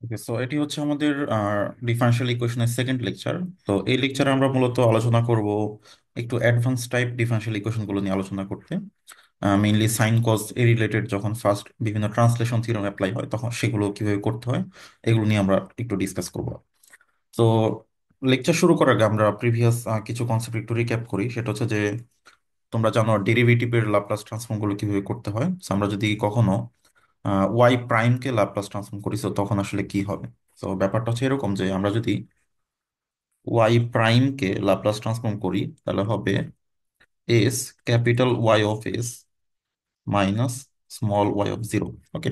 ওকে, so এটি হচ্ছে আমাদের ডিফারেনশিয়াল ইকুয়েশনের সেকেন্ড লেকচার। তো এই লেকচারে আমরা মূলত আলোচনা করব একটু অ্যাডভান্স টাইপ ডিফারেনশিয়াল ইকুয়েশন গুলো নিয়ে আলোচনা করতে। মেইনলি সাইন কজ এ রিলেটেড যখন ফার্স্ট বিভিন্ন ট্রান্সলেশন থিওরেম অ্যাপ্লাই হয় তখন সেগুলো কিভাবে করতে হয় এগুলো নিয়ে আমরা একটু ডিসকাস করব। তো লেকচার শুরু করার আগে আমরা প্রিভিয়াস কিছু কনসেপ্ট একটু রিক্যাপ করি। সেটা হচ্ছে যে তোমরা জানো ডেরিভেটিভের লাপ্লাস ট্রান্সফর্ম গুলো কিভাবে করতে হয়। So, আমরা যদি কখনো ওয়াই প্রাইমকে লাপ্লাস ট্রান্সফর্ম করি তো তখন আসলে কি হবে। তো ব্যাপারটা হচ্ছে এরকম যে আমরা যদি ওয়াই প্রাইমকে লাপ্লাস ট্রান্সফর্ম করি তাহলে হবে S capital Y of S minus small Y of zero. Okay,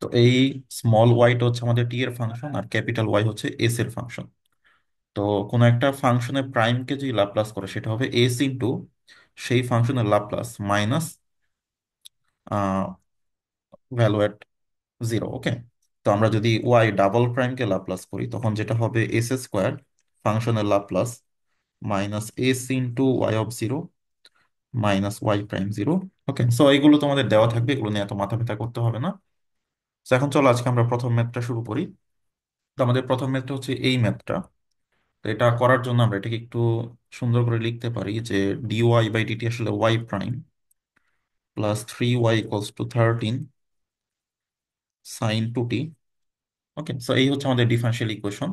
তো এই স্মল ওয়াইটা হচ্ছে আমাদের টি এর ফাংশন আর ক্যাপিটাল ওয়াই হচ্ছে এস এর ফাংশন। তো কোনো একটা ফাংশনের প্রাইমকে যদি লাপ্লাস করে সেটা হবে এস ইন্টু সেই ফাংশনের লাপ্লাস মাইনাস ভ্যালু এট জিরো। ওকে, তো আমরা যদি ওয়াই ডাবল প্রাইমকে লাপ্লাস করি তখন যেটা হবে এস স্কোয়ার ফাংশনের Laplace minus S into Y of zero minus Y prime zero. Okay, so এইগুলো তোমাদের দেওয়া থাকবে, এগুলো নিয়ে এত মাথা ব্যথা করতে হবে না। তো এখন চলো আজকে আমরা প্রথম ম্যাথটা শুরু করি। তো আমাদের প্রথম ম্যাথটা হচ্ছে এই ম্যাথটা। তো এটা করার জন্য আমরা এটাকে একটু সুন্দর করে লিখতে পারি যে ডিওয়াই বাই ডিটি আসলে Y prime plus 3y equals to 13 sine 2t। Okay, so এই হচ্ছে আমাদের ডিফারেনশিয়াল ইকুয়েশন।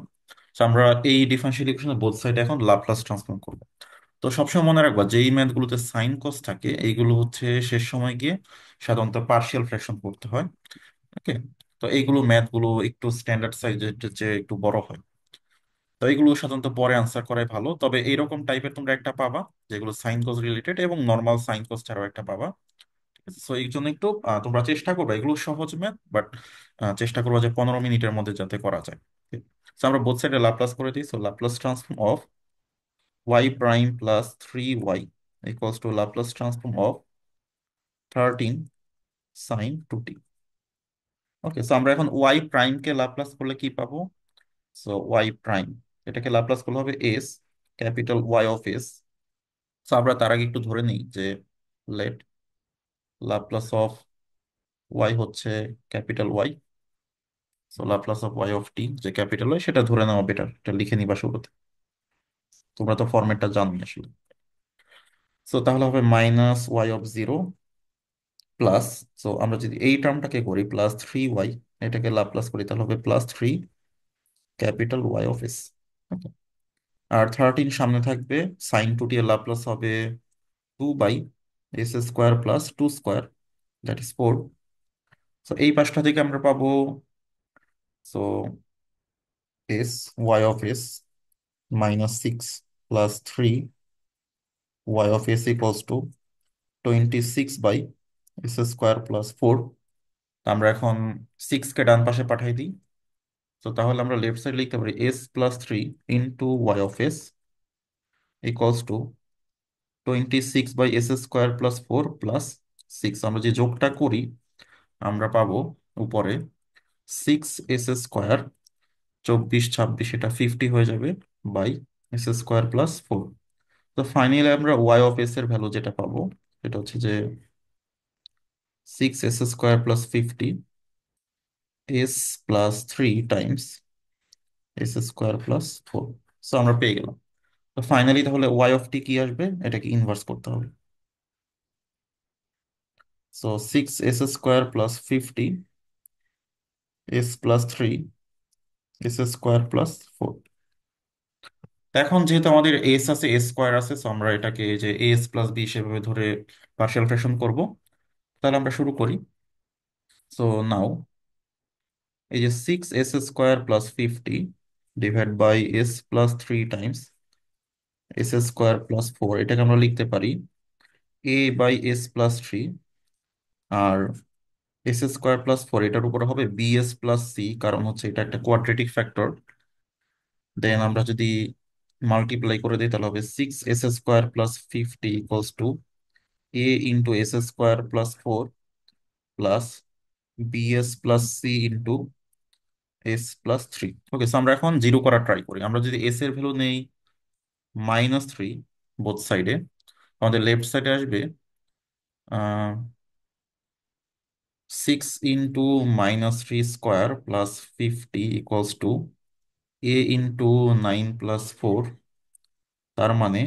তো আমরা এই ডিফারেনশিয়াল ইকুয়েশনের বোথ সাইডে এখন লাপ্লাস ট্রান্সফর্ম করব। তো সবসময় মনে রাখবা যে এই ম্যাথগুলোতে সাইন কস থাকে এইগুলো হচ্ছে শেষ সময় গিয়ে সাধারণত পার্শিয়াল ফ্র্যাকশন করতে হয়। ওকে, তো এইগুলো ম্যাথগুলো একটু স্ট্যান্ডার্ড সাইজের চেয়ে একটু বড় হয়। তো এইগুলো সাধারণত পরে আনসার করাই ভালো, তবে এইরকম টাইপের তোমরা একটা পাবা যেগুলো সাইন কস রিলেটেড এবং নর্মাল সাইন কস ছাড়াও একটা পাবা। সো এই জন্য একটু তোমরা চেষ্টা করবে, এগুলো সহজ ম্যাথ বাট চেষ্টা করবো যে 15 মিনিটের মধ্যে যাতে করা যায়। তো আমরা বোথ সাইডে লাপ্লাস করে দিই। So Laplace transform of Y prime plus 3y equals to Laplace transform of 13 sine 2t। Okay, so আমরা এখন ওয়াই প্রাইমকে লাপ্লাস করলে কি পাবো। সো ওয়াই প্রাইম এটাকে লাপ্লাস করলে হবে S capital Y of S. So আমরা তার আগে একটু ধরে নিই যে লেট লাপ্লাস অফ ওয়াই হচ্ছে capital Y. So Laplace of Y of T যে ক্যাপিটাল ওয়াই সেটা ধরে নেওয়া বেটার, এটা লিখে নিবা শুরুতে। তোমরা তো ফরম্যাটটা জানো আসলে। সো তাহলে হবে minus Y of zero plus, so আমরা যদি এই টার্মটাকে করি প্লাস 3y এটাকে লাপ্লাস করি তাহলে হবে plus 3 capital Y of S. আর 13 সামনে থাকবে, সাইন 2t এর লাপ্লাস হবে 2/s² plus 2 square that is 4। So এই পাশটা থেকে আমরা পাবো so S Y of S minus 6 plus 3 Y of S equals to 26/s² plus 4। আমরা এখন 6 কে ডান পাশে পাঠাই দিই। তো তাহলে আমরা লেফট সাইড লিখতে পারি S plus 3 into Y of S equals to 26/s² plus 4 plus 6। আমরা যে যোগটা করি আমরা পাবো উপরে 6s², 24 26 এটা 50 হয়ে যাবে বাই s² প্লাস 4। তো ফাইনালি আমরা ওয়াই অফ এস এর ভ্যালু যেটা পাবো সেটা হচ্ছে যে 6s² plus 50 S plus 3 times s² plus 4। So আমরা পেয়ে গেলাম। তো ফাইনালি তাহলে ওয়াই অফ টি কি আসবে, এটাকে ইনভার্স করতে হবে। So 6s² plus 50 S plus 3 s² plus 4। এখন যেহেতু আমাদের এস আছে এস স্কোয়ার আছে, সো আমরা এটাকে এই যে এস প্লাস বি সেভাবে ধরে পার্শিয়াল ফ্র্যাকশন করব। তাহলে আমরা শুরু করি। সো নাও এই যে 6s² plus 50 divide by S plus 3 times s² plus 4 এটাকে আমরা লিখতে পারি এ বাই এস প্লাস 3। আর s² প্লাস 4 এটার উপরে হবে bs প্লাস সি, কারণ হচ্ছে এটা একটা কোয়াড্রেটিক ফ্যাক্টর। দেন আমরা যদি মাল্টিপ্লাই করে দিই তাহলে হবে 6s² plus 50 equals to A into s² plus 4 plus bs plus C into S plus 3। Okay, so আমরা এখন জিরো করার ট্রাই করি। আমরা যদি এস এর ভ্যালু নেই -3 বোথ সাইডে, আমাদের লেফট সাইডে আসবে 6 into -3 square plus 50 equals to a into 9 plus 4, তার মানে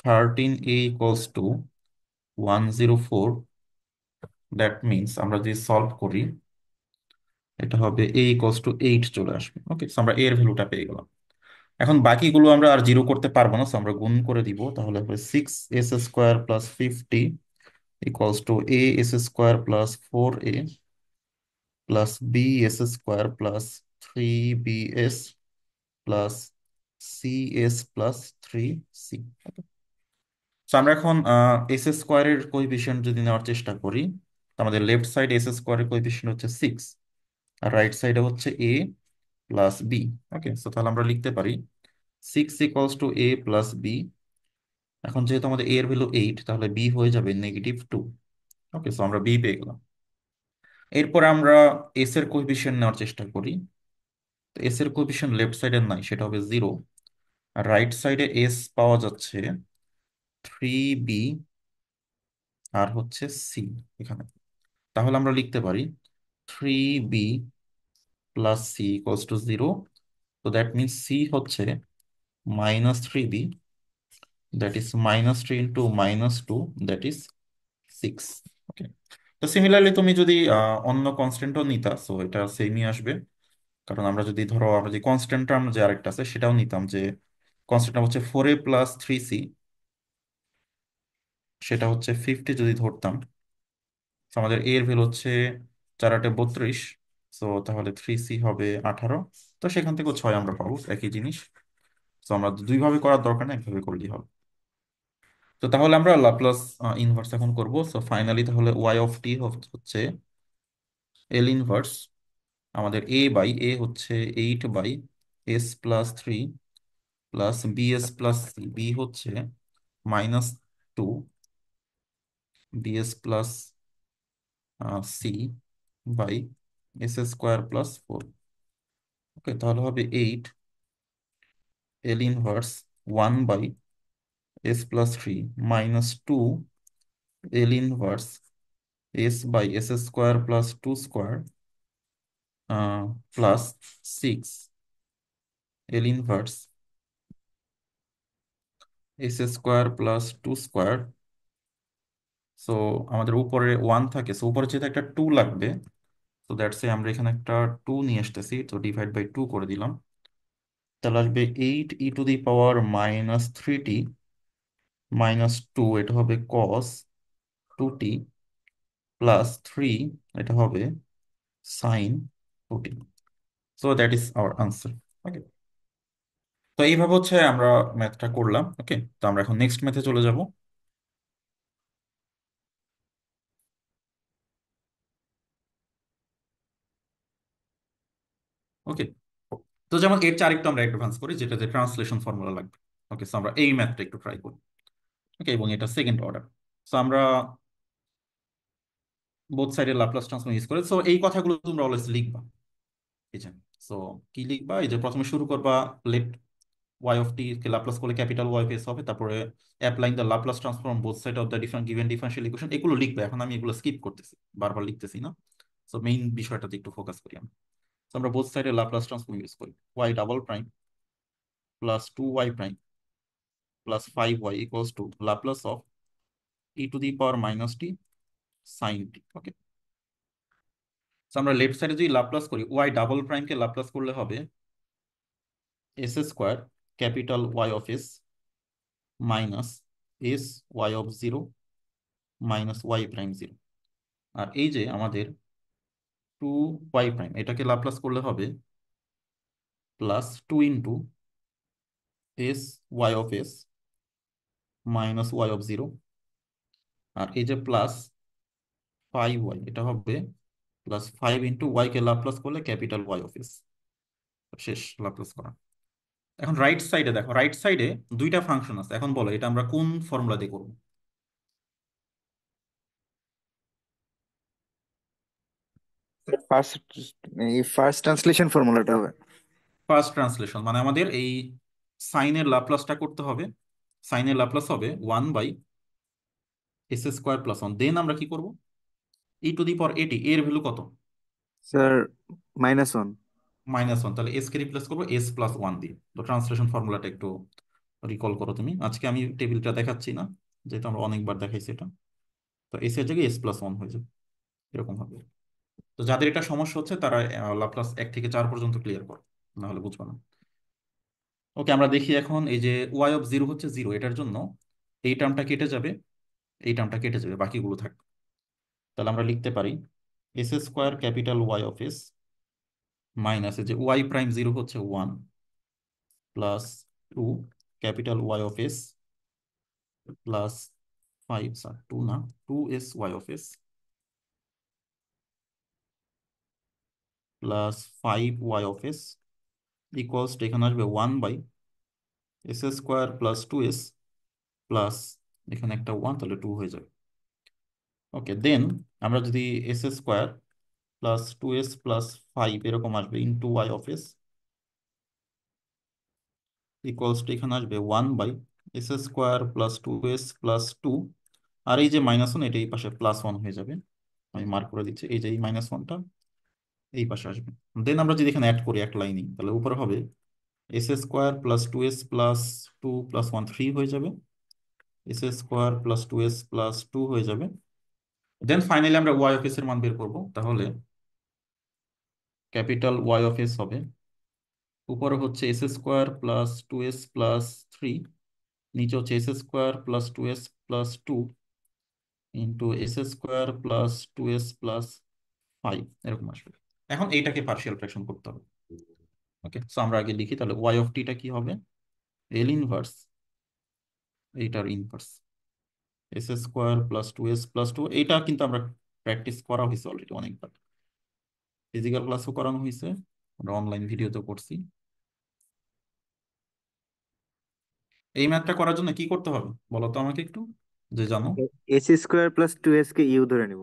13a equals to 104। That means আমরা যদি সলভ করি, এটা হবে a equals to 8 চলে আসবে। ওকে, আমরা এর ভ্যালুটা পেয়ে গেলাম। এখন বাকিগুলো আমরা আর জিরো করতে পারবো না, so আমরা গুণ করে দিব, তাহলে হবে 6s² + 50 = a² + 4a + bs + 3c। তো আমরা এখন s² কোএফিসিয়েন্ট যদি নেওয়ার চেষ্টা করি, তো আমাদের লেফট সাইড s² কোএফিসিয়েন্ট হচ্ছে 6, আর রাইট সাইডে হচ্ছে a plus B. Okay, so তাহলে আমরা লিখতে পারি 6 = a + b। এখন যেহেতু আমাদের a এর ভ্যালু 8, তাহলে b হয়ে যাবে -2। ওকে, সো আমরা b পেয়ে গেলাম। এরপর আমরা s এর কোএফিসিয়েন্ট নেওয়ার চেষ্টা করি। তো s এর কোএফিসিয়েন্ট লেফট সাইডে নাই, সেটা হবে 0। আর রাইট সাইডে s পাওয়া যাচ্ছে 3b আর হচ্ছে c এখানে। তাহলে আমরা লিখতে পারি 3b + c = 0। তো দ্যাট মিনস c হচ্ছে -3b, that is -3 × -2, that is 6। ওকে, তো সিমিলারলি তুমি যদি অন্য কনস্ট্যান্টও নিতা, সো এটা সেমই আসবে। কারণ আমরা যদি ধরো, আমরা যে কনস্ট্যান্ট টার্ম যে আরেকটা আছে সেটাও নিতাম, যে কনস্ট্যান্ট হচ্ছে 4a + 3c, সেটা হচ্ছে 50 যদি ধরতাম। তো আমাদের এর ভ্যালু হচ্ছে 4×8 = 32, সো তাহলে 3c হবে 18। তো সেখান থেকে 6 আমরা পাবো, একই জিনিস। তো আমরা দুইভাবে করার দরকার নেই, একভাবে করলেই হবে। তো তাহলে আমরা লাপ্লাস ইনভার্স এখন করব। সো ফাইনালি তাহলে y হচ্ছে এল ইনভার্স, আমাদের a/a হচ্ছে 8/s + 3 plus bs plus c, b হচ্ছে -2 bs প্লাস c/s² + 4। ওকে, তাহলে হবে 8 এল ইনভার্স 1/s + 3 -2 এল ইনভার্স s/s² + 2² প্লাস 6 এল ইনভার্স s² + 2²। সো আমাদের উপরে 1 থাকে, সো উপরে যেহেতু একটা 2 লাগবে, তো দ্যাটস আমরা এখানে একটা 2 নিয়ে আসতেছি, তো /2 করে দিলাম। তাহলে আসবে 8e⁻³ -2, এটা হবে cos 2t প্লাস 3, এটা হবে sin 2t। So that is our answer. Okay, তো এইভাবে হচ্ছে আমরা ম্যাথটা করলাম। ওকে, তো আমরা এখন নেক্সট ম্যাথে চলে যাব। ওকে, তো যেমন এর চেয়ে আরেকটু আমরা অ্যাডভান্স করি, যেটাতে ট্রান্সলেশন ফর্মুলা লাগবে। ওকে, সো আমরা এই ম্যাথটা একটু ট্রাই করি। ওকে, এবং এটা সেকেন্ড অর্ডার। সো আমরা বোথ সাইডে লাপ্লাস ট্রান্সফর্ম ইউজ করে, সো এই কথাগুলো তোমরা অলওয়েজ লিখবা। এই যে, সো কি লিখবা, এই যে প্রথমে শুরু করবা, লেট y কে লাপ্লাস করলে ক্যাপিটাল ওয়াই ফেস হবে, তারপরে applying the Laplace transform both side of the different given differential equation, এগুলো লিখবে। এখন আমি এগুলো স্কিপ করতেছি, বারবার লিখতেছি না। সো মেইন বিষয়টাতে একটু ফোকাস করি আমরা। So আমরা বোথ সাইডে লাপ্লাস ট্রান্সফর্ম ইউজ করি, y double prime +2y prime +5y = Laplace of e⁻t sin t। ওকে, আমরা লেফট সাইডে যদি লাপ্লাস করি, y ডাবল প্রাইমকে লাপ্লাস করলে হবে s² capital y minus s y -y'0 আর এই যে আমাদের 2y', এটাকে লাপ্লাস করলে হবে +2 s y -y'0। আর এই যে +5y, এটা হবে +5 × y কে লাপ্লাস করলে ক্যাপিটাল y'। শেষ লাপ্লাস করা। এখন রাইট সাইডে দেখো, রাইট সাইডে দুইটা ফাংশন আছে। এখন বলো এটা আমরা কোন ফর্মুলা দিয়ে করবো? ফার্স্ট এই ফার্স্ট ট্রান্সলেশন ফর্মুলাটা হবে। ফার্স্ট ট্রান্সলেশন মানে আমাদের এই সাইনের লাপ্লাসটা করতে হবে। সাইনের লাপ্লাস হবে 1/s² + 1। দেন আমরা কি করব? ই টু দি পাওয়ার এটি এর ভ্যালু কত? স্যার -1। -1, তাহলে এস কে রিপ্লেস করবো এস প্লাস ওয়ান দিয়ে। তো ট্রান্সলেশন ফর্মুলাটা একটু রিকল করো তুমি। আজকে আমি টেবিলটা দেখাচ্ছি না, যেহেতু আমরা অনেকবার দেখাইছি এটা। তো এস এর জায়গায় এস প্লাস ওয়ান হয়ে যাবে, এরকম হবে। তো যাদের এটা সমস্যা হচ্ছে তারা লাপ্লাস 1 থেকে 4 পর্যন্ত ক্লিয়ার করো, নাহলে বুঝবে না। ওকে, আমরা দেখি এখন এই যে ওয়াই অফ জিরো হচ্ছে জিরো, এটার জন্য এই টার্মটা কেটে যাবে, এই টার্মটা কেটে যাবে, বাকিগুলো থাকবে। তাহলে আমরা লিখতে পারি S square capital Y of S minus যে ওয়াই প্রাইম জিরো হচ্ছে one, plus two capital Y of S plus five, sir two না, two S Y of S plus five Y of S equals এখানে আসবে one by S square plus two S plus এখানে একটা one, তাহলে two হয়ে যাবে। ওকে, then আমরা যদি S square plus two S plus five এরকম আসবে into Y of S equals to এখানে আসবে one by S square plus two S plus two, আর এই যে মাইনাস ওয়ান এটা এই পাশে প্লাস ওয়ান হয়ে যাবে। আমি মার্ক করে দিচ্ছি, এই যে এই মাইনাস ওয়ানটা এই পাশে আসবে। দেন আমরা যদি এখানে অ্যাড করি এক লাইনই, তাহলে উপরে হবে S square plus two S plus two plus one three হয়ে যাবে, S square plus two S plus two হয়ে যাবে। দেন ফাইনালি আমরা ওয়াই অফ এস এর মান বের করবো, তাহলে ক্যাপিটাল ওয়াই অফ এস হবে উপরে হচ্ছে S square plus two S plus three, নিচে হচ্ছে S square plus two S plus two into S square plus two S plus five, এরকম আসবে। এখন এইটাকে পার্শিয়াল ফ্র্যাকশন করতে হবে। ওকে, সো আমরা আগে লিখি, তাহলে ওয়াই অফ টিটা কি হবে, এল ইনভার্স এইটার inverse S square plus two S plus two. এইটা কিন্তু আমরা প্র্যাকটিস করা হয়েছে অলরেডি অনেকবার, ফিজিক্যাল ক্লাসও করানো হয়েছে, আমরা অনলাইন ভিডিওতেও করছি। এই ম্যাথটা করার জন্য কি করতে হবে বলো তো আমাকে একটু, যে জানো। s² + 2s কে ইউ ধরে নিব।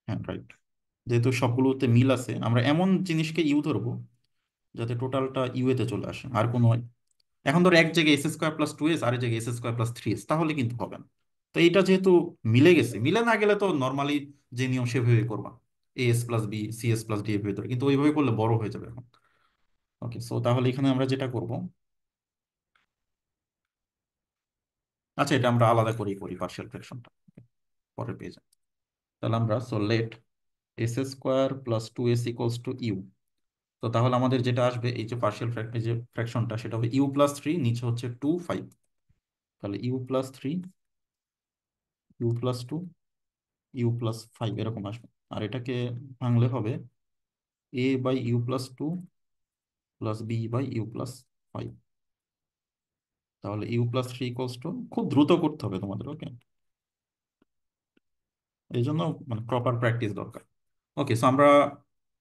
হ্যাঁ, রাইট। যেহেতু সবগুলোতে মিল আছে, আমরা এমন জিনিসকে ইউ ধরবো যাতে টোটালটা ইউ এতে চলে আসে, আর কোনো। এখন ধর এক জায়গায় S square plus two S, আর এক জায়গায় S square plus three S, তাহলে কিন্তু হবে না। তো এইটা যেহেতু মিলে গেছে, মিলে না গেলে তো নর্মালি যে নিয়ম সেভাবে করবা, A S plus B C S plus D এর ভেতরে, কিন্তু ওইভাবে করলে বড় হয়ে যাবে এখন। ওকে, সো তাহলে এখানে আমরা যেটা করব, আচ্ছা এটা আমরা আলাদা করেই করি পার্শিয়াল ফ্র্যাকশনটা, পরে পেয়ে যাই। তাহলে আমরা so let S square plus two S equals to U. তো তাহলে আমাদের যেটা আসবে এই যে পার্শিয়াল এই যে ফ্র্যাকশনটা, সেটা হবে ইউ প্লাস থ্রি, নিচে হচ্ছে টু ফাইভ। তাহলে U plus three, U plus two, U plus five এরকম আসবে। আর এটাকে ভাঙলে হবে A by U plus two plus B by U plus five. তাহলে U plus three equals to, খুব দ্রুত করতে হবে তোমাদের, ওকে। এই জন্য মানে প্রপার প্র্যাকটিস দরকার। ওকে, সো আমরা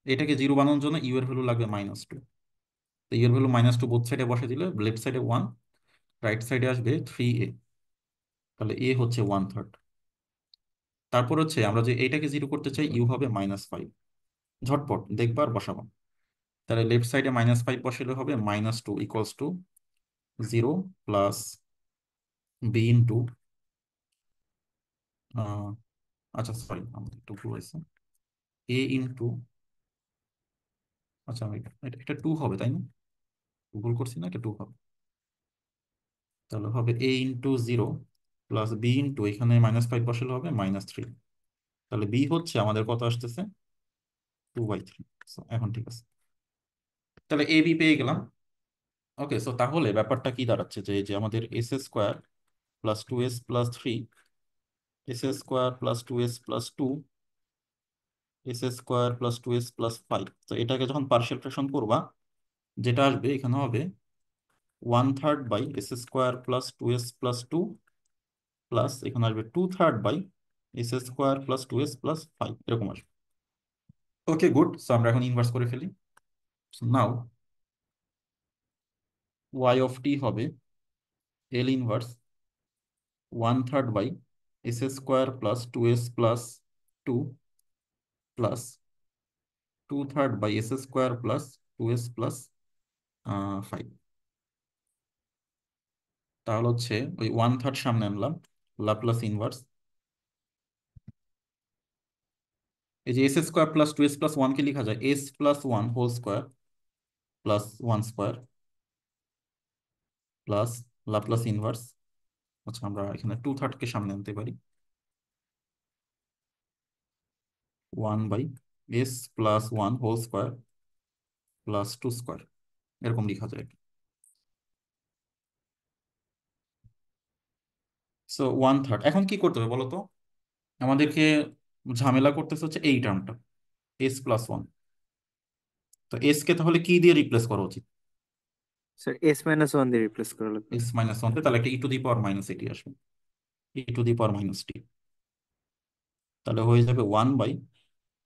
এটাকে জিরো বানানোর জন্য ইউ এর ভ্যালু লাগবে -2। তো ইউ এর ভ্যালু -2 বোথ সাইডে বসে দিলে লেফট সাইডে ওয়ান, রাইট সাইডে আসবে থ্রি এ। তাহলে এ হচ্ছে ওয়ান থার্ড। তারপর হচ্ছে আমরা যে এইটাকে জিরো করতে চাই, ইউ হবে -5। ঝটপট দেখবার বসাবো। তাহলে লেফট সাইডে -5 বসালে হবে -2 equals to zero plus B into, আচ্ছা সরি আমাদের একটু ভুল হয়েছে, এ ইন্টু, আচ্ছা আমি এটা টু হবে তাই না, ভুল করছি না, এটা টু হবে। তাহলে হবে A into zero plus B into, এখানে -5 বসালে হবে -3। তাহলে বি হচ্ছে আমাদের কত আসতেছে, 2/3। এখন ঠিক আছে, তাহলে এ বি পেয়ে গেলাম। ওকে, সো তাহলে ব্যাপারটা কি দাঁড়াচ্ছে, যে এই যে আমাদের S square plus two S plus three, S square plus two S plus two, S square plus two S plus five. তো এটাকে যখন পার্শিয়াল ফ্র্যাকশন করবা, যেটা আসবে এখানে হবে one third by S square plus two S plus two plus এখানে আসবে two third by S square plus two S plus five, এরকম আসবে। ওকে গুড, সো আমরা এখন ইনভার্স করে ফেলি। নাও ওয়াই অফ টি হবে L inverse one third by S square plus two S plus two plus two third by S square plus two S plus five. তাহলে হচ্ছে ওই ওয়ান থার্ড সামনে আনলাম, লাপ্লাস ইনভার্স এই যে S square plus two S plus one কে লেখা যায় S plus one whole square plus one square plus Laplace inverse. আচ্ছা, আমরা এখানে টু থার্ড কে সামনে আনতে পারি, one by S plus one whole square plus two square, এরকম লেখা যায়। So one third. এখন কি করতে হবে বলো তো, আমাদেরকে ঝামেলা করতেছে হচ্ছে এই টার্মটা, এস প্লাস ওয়ান। তো এস কে তাহলে কি দিয়ে রিপ্লেস করা উচিত? স্যার S-1 দিয়ে রিপ্লেস করা লাগবে। এস মাইনাস ওয়ান, তাহলে একটা ই টু দি পাওয়ার মাইনাস এটি আসবে, ই টু দি পাওয়ার মাইনাস টি। তাহলে হয়ে যাবে one by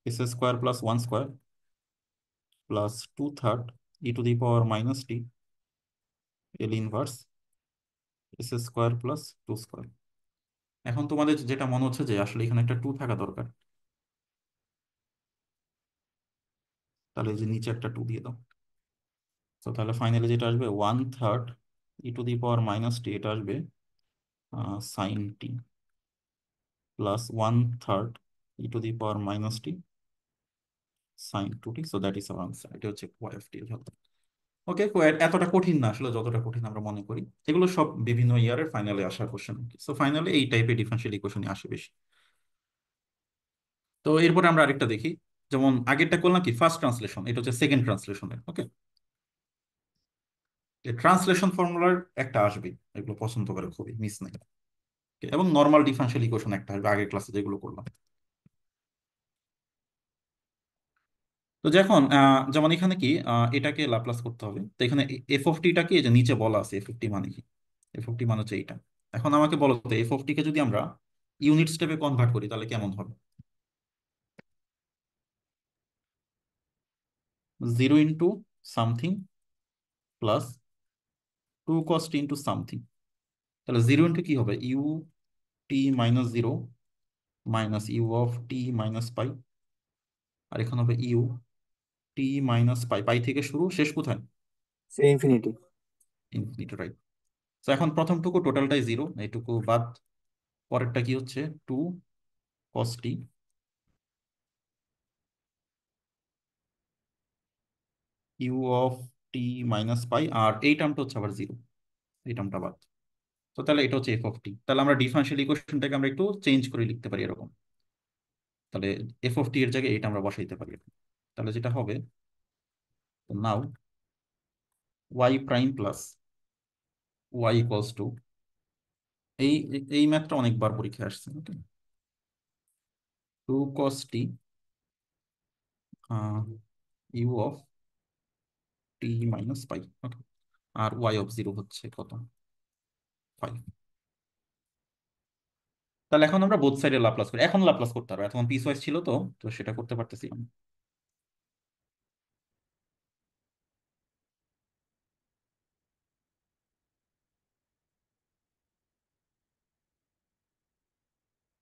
S square plus one square plus two third E to the power minus T L inverse S square plus two square. এখন তোমাদের যেটা মনে হচ্ছে যে আসলে এখানে একটা টু থাকা দরকার, তাহলে এই যে নিচে একটা টু দিয়ে দাও। তো তাহলে ফাইনালি যেটা আসবে one third E to the power minus T, এটা আসবে sine T plus one third E to the power minus T sine two T. So that is our answer. এটা হচ্ছে ওয়াই অফ টি এর জন্য। ওকে, এতটা কঠিন না আসলে যতটা কঠিন আমরা মনে করি। এগুলো সব বিভিন্ন ইয়ারের ফাইনালে আসা কোশ্চেন। সো ফাইনালে এই টাইপের ডিফারেন্সিয়াল ইকুয়েশনই আসে বেশি। তো এরপরে আমরা আরেকটা দেখি, যেমন আগেরটা করলাম কি ফার্স্ট ট্রান্সলেশন, এটা হচ্ছে সেকেন্ড ট্রান্সলেশনের। ওকে, ট্রান্সলেশন ফর্মুলার একটা আসবে, এগুলো পছন্দ করে খুবই, মিস নাই। Okay, এবং নর্মাল ডিফারেন্সিয়াল ইকুয়েশন একটা আসবে আগের ক্লাসে যেগুলো করলাম। তো যখন যেমন এখানে কি এটাকে লাপ্লাস করতে হবে, তো এখানে এফ অফ টিটা কি, এই যে নিচে বলা আছে এফ অফ টি মানে কি, এফ অফ টি মানে হচ্ছে এইটা। এখন আমাকে বলো তো এফ অফ টি কে যদি আমরা ইউনিট স্টেপে কনভার্ট করি তাহলে কেমন হবে? Zero into something plus two cos into something. তাহলে জিরো ইন্টু কি হবে, U T minus zero minus U of T minus pi, আর এখানে হবে ইউ টি মাইনাস পাই, পাই থেকে শুরু, শেষ কোথায়? Sir infinity. Infinity, right. তো এখন প্রথমটুকু টোটালটাই জিরো, এইটুকু বাদ। পরেরটা কি হচ্ছে, two cos T U of T minus pi, আর এই টার্মটা হচ্ছে আবার জিরো, এই টার্মটা বাদ। তো তাহলে এটা হচ্ছে এফ অফ টি। তাহলে আমরা ডিফারেন্সিয়াল ইকুয়েশনটাকে আমরা একটু চেঞ্জ করে লিখতে পারি এরকম। তাহলে এফ অফ টি এর জায়গায় এটা আমরা বসাইতে পারি। তাহলে যেটা হবে, now Y prime plus Y equals to, এই এই ম্যাথটা অনেকবার পরীক্ষায় আসছে। Okay, two cos T U of T minus pi. Okay, আর ওয়াই অফ জিরো হচ্ছে কত, ফাইভ। তাহলে এখন আমরা বোথ সাইডে লাপ্লাস করি, এখন লাপ্লাস করতে পারবো, এখন পিস ওয়াইজ ছিল তো, তো সেটা করতে পারতেছি আমি।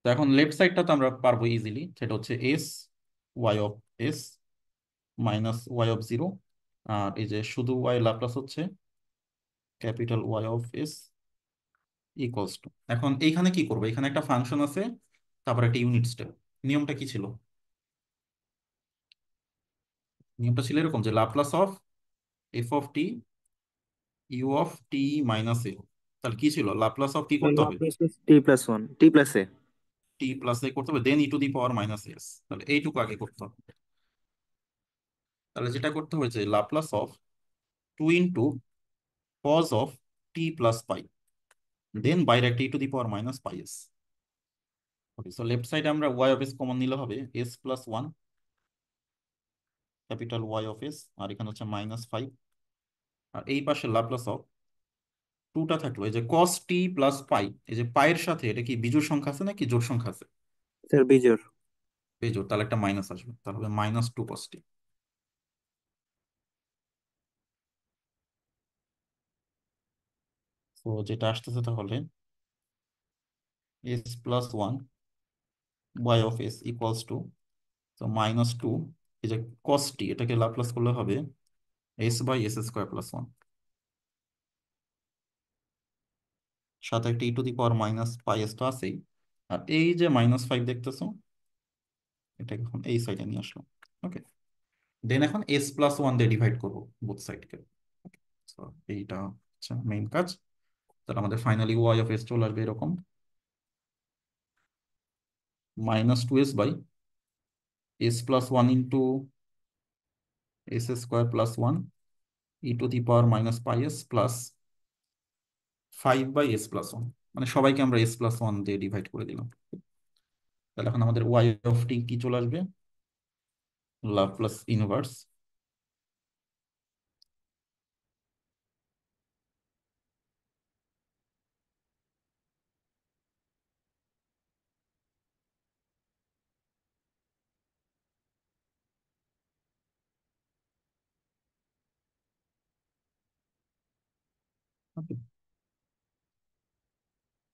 তো এখন লেফট সাইডটা তো আমরা পারবো ইজিলি, সেটা হচ্ছে S Y of S minus Y of zero, আর এই যে শুধু ওয়াই লাপ্লাস হচ্ছে capital Y of S equals to. এখন এইখানে কি করবো, এখানে একটা ফাংশন আছে, তারপর একটা ইউনিট স্টেপ। নিয়মটা কি ছিল? নিয়মটা ছিল এরকম যে Laplace of F of T U of T minus A. তাহলে কি ছিল, লাপ্লাস অফ কি স্যার করতে হবে, Laplace T+1 T+a। T plus A করতে হবে, then E to the power minus S. তাহলে এইটুকু আগে করতে হবে। তাহলে যেটা করতে হবে যে Laplace of two into cos of T plus pi, then বাইরে একটা ই to the power minus pi S. Okay, so left সাইডে আমরা ওয়াই অফ এস কমন নিলে হবে S plus one capital Y of S, আর এখানে হচ্ছে মাইনাস ফাইভ। আর এই পাশে লাপ্লাস অফ টুটা থাকলো, এই যে কস টি প্লাস পাই, এই যে পাইয়ের সাথে এটা কি বিজোড় সংখ্যা আছে নাকি জোড় সংখ্যা আছে? স্যার বিজোড়। বিজোড়, তাহলে একটা মাইনাস আসবে, তাহলে মাইনাস টু কস টি। তো যেটা আসতেছে তাহলে S plus one Y of S equals to, তো মাইনাস টু, এই যে কস টি এটাকে লাপ্লাস করলে হবে S by S square plus one, সাথে একটা ই to the power minus pi S তো আছেই। আর এই যে মাইনাস ফাইভ দেখতেছো, এটাকে এখন এই সাইডে নিয়ে আসলাম। ওকে, দেন এখন s+1 দিয়ে ডিভাইড করবো বোথ সাইডকে। এইটা হচ্ছে মেইন কাজ। তাহলে আমাদের ফাইনালি y(s) চলে আসবে এরকম, -2s/s+1 into s² + 1 e⁻⁻s plus 5/s+1। মানে সবাইকে আমরা s+1 দিয়ে ডিভাইড করে দিলাম। তাহলে এখন আমাদের y(t) কি চলে আসবে, লাপ্লাস ইনভার্স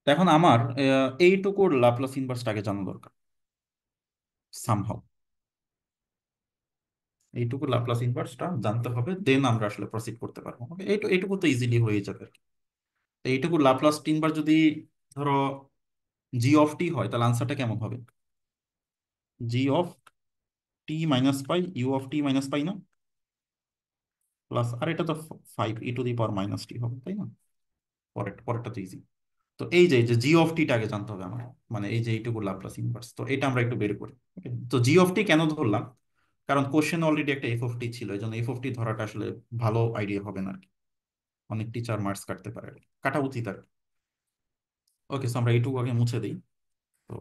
এখন আমার এইটুকুর লাপ্লাস ইনভার্সটাকে জানা দরকার সামহাউ। এইটুকু লাপ্লাস ইনভার্সটা জানতে হবে, দেন আমরা আসলে প্রসিড করতে পারবো। ওকে, এইটুকু তো ইজিলি হয়ে যাবে আর কি। তো এইটুকু লাপ্লাস ইনভার্স যদি ধরো g(t) হয়, তাহলে আনসারটা কেমন হবে? g(t - π) u(t - π) না, প্লাস আর এটা তো 5 e⁻⁻t হবে, তাই না? পরেরটা তো ইজি। তো এই যে g(t) আগে জানতে হবে আমার, মানে এই যে এইটুকু লাপ্লাস ইনভার্স, তো এটা আমরা একটু বের করি। Okay? তো g(t) কেন ধরলাম, কারণ কোশ্চেন অলরেডি একটা f(t) ছিল, এই জন্য f(t) ধরাটা আসলে ভালো আইডিয়া হবে না আর কি। অনেক টিচার মার্কস কাটতে পারে আর কি। কাটা উচিত আর কি। ওকে, সো আমরা এইটুকু আগে মুছে দিই। তো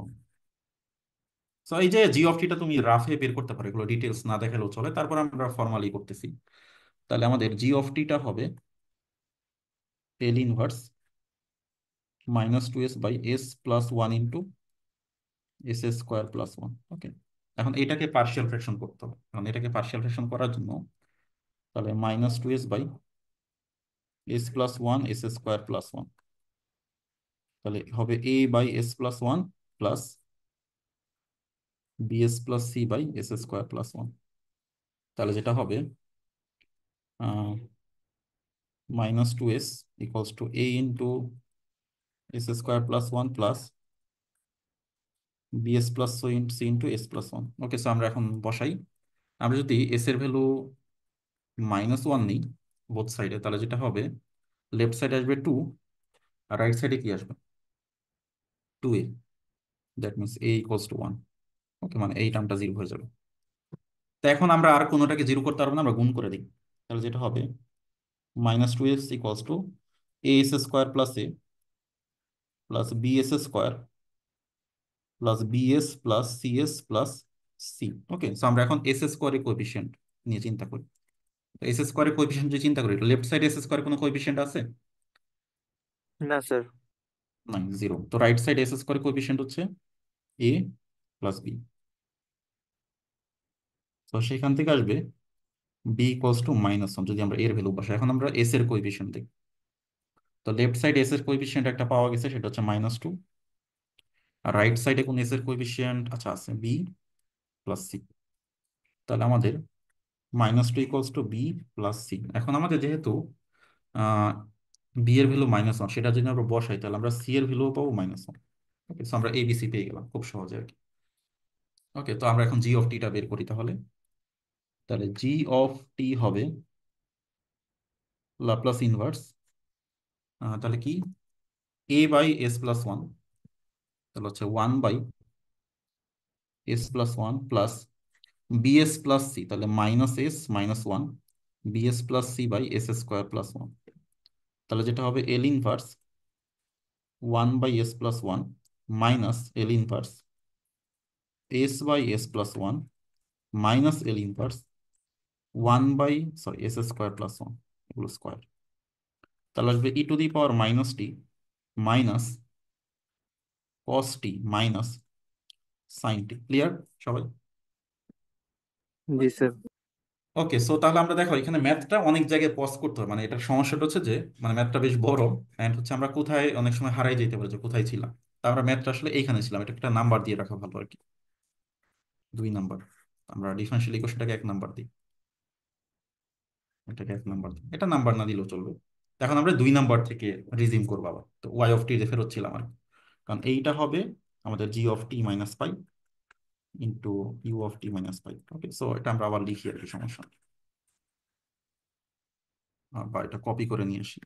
সো এই যে g(t) টা তুমি রাফে বের করতে পারো, এগুলো ডিটেলস না দেখালেও চলে, তারপর আমরা ফর্মালি করতেছি। তাহলে আমাদের g(t) টা হবে L 1 -2s/s+1 ইন্টু s² + 1। ওকে, এখন এটাকে পার্শিয়াল ফ্র্যাকশন করতে হবে। এখন এটাকে পার্শিয়াল ফ্র্যাকশন করার জন্য তাহলে -2s/s+1 s² + 1, তাহলে হবে a/s+1 প্লাস bs+c/s²+1। তাহলে যেটা হবে -2s equals to a into s² + 1 plus bs+c into s+1। Okay, so আমরা এখন বসাই। আমরা যদি এস এর ভ্যালু -1 নিই বোথ সাইডে, তাহলে যেটা হবে লেফট সাইডে আসবে 2, আর রাইট সাইডে কি আসবে 2a। That means a equals to 1। ওকে, মানে এই টার্মটা 0 হয়ে যাবে। তো এখন আমরা আর কোনোটাকে 0 করতে পারবো না, আমরা গুণ করে দিই। তাহলে যেটা হবে -2s equals to as² + a plus bs² plus bs plus cs plus c। Okay, so আমরা এখন s² কোএফিসিয়েন্ট নিয়ে চিন্তা করি। s² কোএফিসিয়েন্ট যে চিন্তা করি, লেফট সাইডে s² কোনো কোএফিসিয়েন্ট আছে? না স্যার। নাই, 0। তো রাইট সাইড s² কোএফিসিয়েন্ট হচ্ছে a প্লাস b। তো সেখান থেকে আসবে b ইকুয়ালস টু -1 যদি আমরা এর ভ্যালু বসাই। এখন আমরা s এর কোএফিসিয়েন্ট দেখি। তো লেফট সাইড s এর কোএফিসিয়েন্ট একটা পাওয়া গেছে, সেটা হচ্ছে -2। আর রাইট সাইডে কোন s এর কোএফিসিয়েন্ট আচ্ছা আছে, b প্লাস c। তাহলে আমাদের -2 equals to B plus C. এখন আমাদের যেহেতু বি এর ভ্যালু -1, সেটা যদি আমরা বসাই, তাহলে আমরা সি এর ভ্যালু পাবো -1। ওকে, সো আমরা এবিসি পেয়ে গেলাম খুব সহজে আর কি। ওকে, তো আমরা এখন g(t) টা বের করি তাহলে। তাহলে g(t) হবে লাপ্লাস ইনভার্স, তাহলে কি a/s+1, তাহলে হচ্ছে 1/s+1 plus bs plus C, তাহলে -s - 1 bs প্লাস c/s²+ 1। তাহলে যেটা হবে L inverse 1/s+1 minus L inverse s/s+1 minus L inverse 1/s²+1, এগুলো স্কোয়ার। তাহলে আসবে e⁻⁻t minus cos t minus sin t। Clear সবাই? জি স্যার। ওকে, সো তাহলে আমরা দেখো এখানে ম্যাথটা অনেক জায়গায় পজ করতে হবে, মানে এটার সমস্যাটা হচ্ছে যে মানে ম্যাথটা বেশ বড়, এন্ড হচ্ছে আমরা কোথায় অনেক সময় হারাই যেতে পারি যে কোথায় ছিলাম। তা আমরা ম্যাথটা আসলে এইখানে ছিলাম, এটা একটা নাম্বার দিয়ে রাখা ভালো আর কি। 2 নাম্বার। আমরা ডিফারেন্সিয়াল ইকুয়েশনটাকে 1 নাম্বার দিই, এটাকে 1 নাম্বার দিই, এটা নাম্বার না দিলেও চলবে। এখন আমরা 2 নাম্বার থেকে রিজিম করবো আবার, তো y(t) তে ফেরত ছিলাম আর কি। কারণ এইটা হবে আমাদের g(t - π) into you of T minus pi. Okay, so এটা আমরা আবার লিখি আর কি, সমস্যা নেই। বা এটা কপি করে নিয়ে আসি।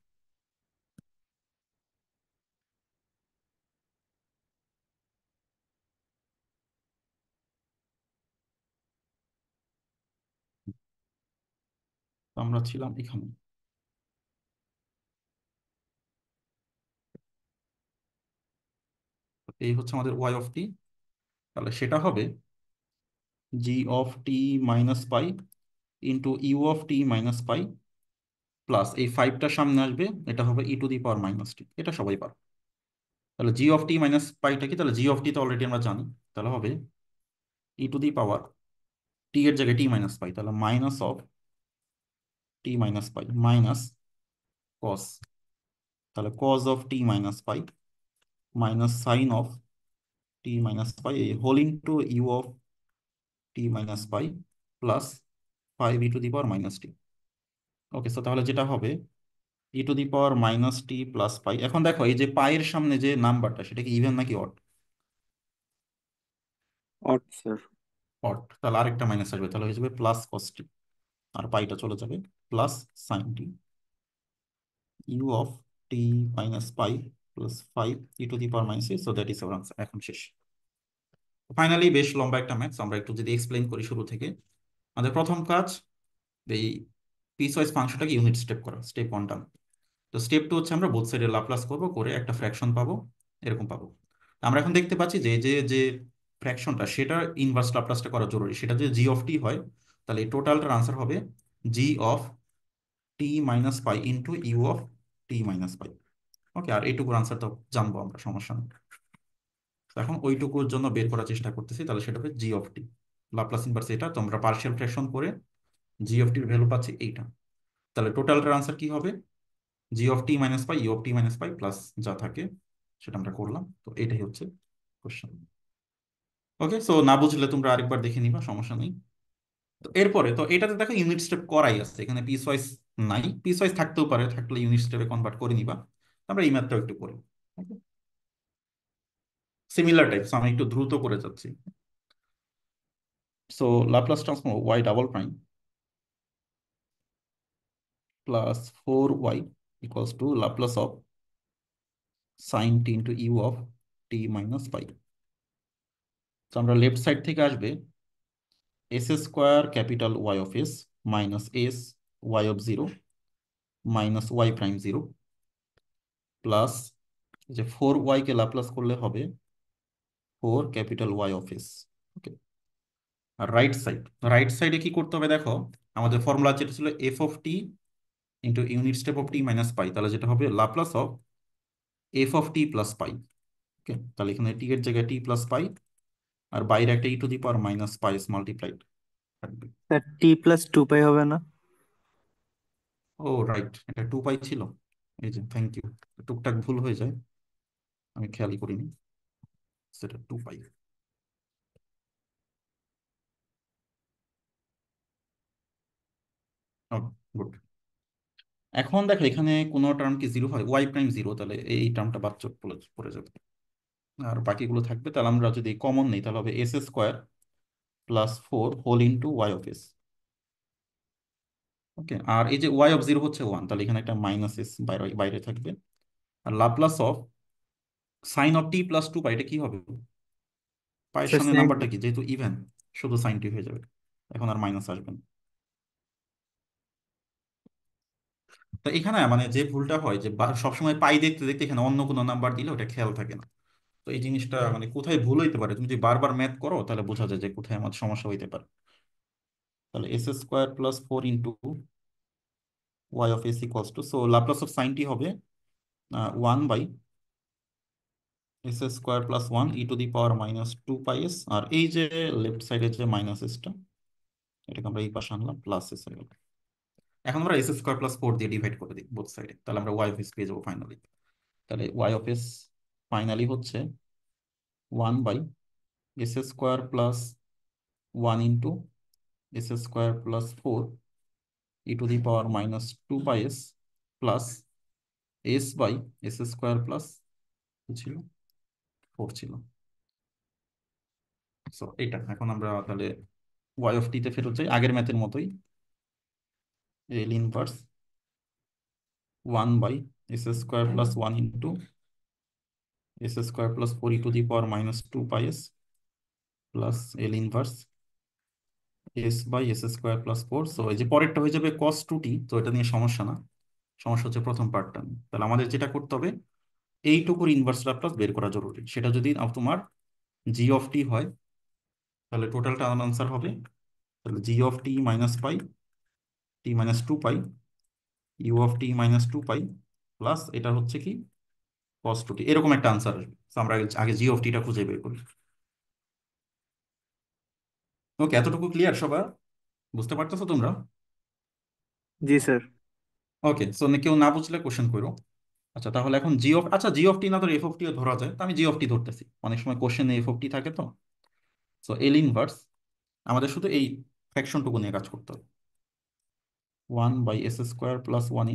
তো আমরা ছিলাম এখানে। তো এই হচ্ছে আমাদের ওয়াই অফ টি। তাহলে সেটা হবে জি of T minus pi into you of T minus pi plus এই ফাইভটা সামনে আসবে, এটা হবে E to the power minus T. এটা সবাই পারে। তাহলে জি অফ টি মাইনাস পাইটা কি? তাহলে জি অফ টি তো অলরেডি আমরা জানি। তাহলে হবে ই টু দি পাওয়ার টি এর জায়গায় টি মাইনাস পাই, তাহলে minus of T minus pi minus cos, তাহলে cos of T minus pi minus sine of T minus pi এই whole into you of T minus pi plus five E to the power minus T. Okay, so তাহলে যেটা হবে E to the power minus T plus pi. এখন দেখো এই যে পাইয়ের সামনে যে নাম্বারটা, সেটা কি ইভেন নাকি অড? Odd sir. অড, তাহলে আরেকটা মাইনাস আসবে, তাহলে হয়ে যাবে প্লাস কস টি। আর পাইটা চলে যাবে plus sign T U of T minus pi plus five E to the power minus, so that is our answer. এখন শেষ। ফাইনালি বেশ লম্বা একটা ম্যাথস, আমরা একটু যদি এক্সপ্লেন করি শুরু থেকে। আমাদের প্রথম কাজ এই পিসওয়াইজ ফাংশনটাকে ইউনিট স্টেপ করা, স্টেপ ওয়ানটা। তো স্টেপ টু হচ্ছে আমরা বোথ সাইডে লাপ্লাস করবো, করে একটা ফ্র্যাকশন পাবো, এরকম পাবো। আমরা এখন দেখতে পাচ্ছি যে যে যে ফ্র্যাকশনটা, সেটা ইনভার্স লাপ্লাসটা করা জরুরি। সেটা যদি জি অফ টি হয়, তাহলে এই টোটালটার আনসার হবে জি of T minus pi into you of T minus pi. Okay, আর এইটুকুর আনসার তো জানবো আমরা, সমস্যা নেই। তো এখন ওইটুকুর জন্য বের করার চেষ্টা করতেছি, তাহলে সেটা হবে জি অফ টি। লাপ্লাস ইনভার্স এটা, তো আমরা পার্শিয়াল ফ্র্যাকশন করে জি অফ টির ভ্যালু পাচ্ছি এইটা। তাহলে টোটালটার আনসার কি হবে? জি of T minus pi u of T minus pi plus যা থাকে সেটা আমরা করলাম। তো এটাই হচ্ছে কোশ্চেন। ওকে, সো না বুঝলে তোমরা আরেকবার দেখে নিবা, সমস্যা নেই। তো এরপরে তো এটাতে দেখো ইউনিট স্টেপ করাই আছে, এখানে পিস ওয়াইজ নাই। পিস ওয়াইজ থাকতেও পারে, থাকলে ইউনিট স্টেপে কনভার্ট করে নিবা। আমরা এই ম্যাথটাও একটু করি। সিমিলার টাইপ, আমি একটু দ্রুত করে যাচ্ছি। So Laplace transform Y double prime plus four Y equals to Laplace of sine T into you of T minus pi. তো আমরা লেফট সাইড থেকে আসবে S square capital Y of S minus S Y of zero minus Y prime zero plus যে four Y কে Laplace করলে হবে four capital Y of S. Okay, আর right সাইডে কি করতে হবে দেখো, আমাদের ফর্মুলা যেটা ছিল f of t into unit step of T minus pi, তাহলে যেটা হবে Laplace of F of T plus pi. Okay, তাহলে এখানে টি এর জায়গায় টি প্লাস পাই, আর বাইরে একটা ই to the power minus pi multiplied থাকবে। Sir t plus two pi হবে না? ও রাইট, এটা টু পাই ছিল। এই যে থ্যাংক ইউ, টুকটাক ভুল হয়ে যায়, আমি খেয়ালই করিনি। সেটা টু পাই। গুড। এখন দেখো এখানে কোনো টার্ম কি জিরো হয়? ওয়াই প্রাইম জিরো, তাহলে এই টার্মটা বাদ চোখ পড়ে যাবে, আর বাকিগুলো থাকবে। তাহলে আমরা যদি কমন নেই, তাহলে হবে S square plus four whole into Y of S. Okay, আর এই যে ওয়াই অফ জিরো হচ্ছে ওয়ান, তাহলে এখানে একটা মাইনাস এস বাইরে বাইরে থাকবে। আর Laplace of sine of T plus two pi, এটা কি হবে? পায়ের স্যার সামনে সাইন। নাম্বারটা কি, যেহেতু ইভেন, শুধু সাইন টি হয়ে যাবে, এখন আর মাইনাস আসবে না। তো এখানে মানে যে ভুলটা হয় যে সবসময় পাই দেখতে দেখতে এখানে অন্য কোনো নাম্বার দিলে ওটা খেয়াল থাকে না। তো এই জিনিসটা মানে কোথায় ভুল হইতে পারে, তুমি যদি বারবার ম্যাথ করো তাহলে বোঝা যায় যে কোথায় আমার সমস্যা হইতে পারে। তাহলে s square plus four into Y of S equals to, so Laplace of sine t হবে one by S square plus one e to the power minus two pi s. আর এই যে লেফট সাইডে যে মাইনাস এসটা, এটাকে আমরা এই পাশে আনলাম, প্লাস এস হয়ে গেল। এখন আমরা এস স্কোয়ার প্লাস ফোর দিয়ে ডিভাইড করে দিই বোথ সাইডে, তাহলে আমরা ওয়াই অফ এস পেয়ে যাবো ফাইনালি। তাহলে ওয়াই অফ এস ফাইনালি হচ্ছে one by S square plus one into S square plus four E to the power minus two by S plus S by S square plus ছিল four ছিল। সো এটা এখন আমরা তাহলে Y of টি তে ফেরত যাই আগের ম্যাথের মতোই। এল inverse 1/s² + 1 * s² + 4 e⁻² - 2 πs plus L inverse s/s² + 4। So এই যে পরেরটা হয়ে যাবে cos 2t, তো এটা নিয়ে সমস্যা না। সমস্যা হচ্ছে প্রথম পার্টটা নিয়ে। তাহলে আমাদের যেটা করতে হবে, এইটুকুর ইনভার্স ল্যাপ্লাস বের করা জরুরি। সেটা যদি তোমার জি অফ টি হয়, তাহলে টোটালটা আনসার হবে, তাহলে g of T minus pi, t - 2 pi, u of T minus 2 pi, plus এটা হচ্ছে কি cos 2t, এরকম একটা আনসার আসবে। So আমরা আগে আগে জি অফ টিটা খুঁজে বের করি। ওকে, এতটুকু ক্লিয়ার সবার? বুঝতে পারতেছো তোমরা? জি স্যার। ওকে, সো কেউ না বুঝলে কোশ্চেন করো। আচ্ছা, তাহলে এখন জি অফ টি না ধরে এফ অফ টিও ধরা যায়, তো আমি জি অফ টি ধরতেছি, অনেক সময় কোশ্চেনে এফ অফ টি থাকে তো। সো এল ইনভার্স, আমাদের শুধু এই ফ্র্যাকশনটুকু নিয়ে কাজ করতে হবে। 1/s² + 1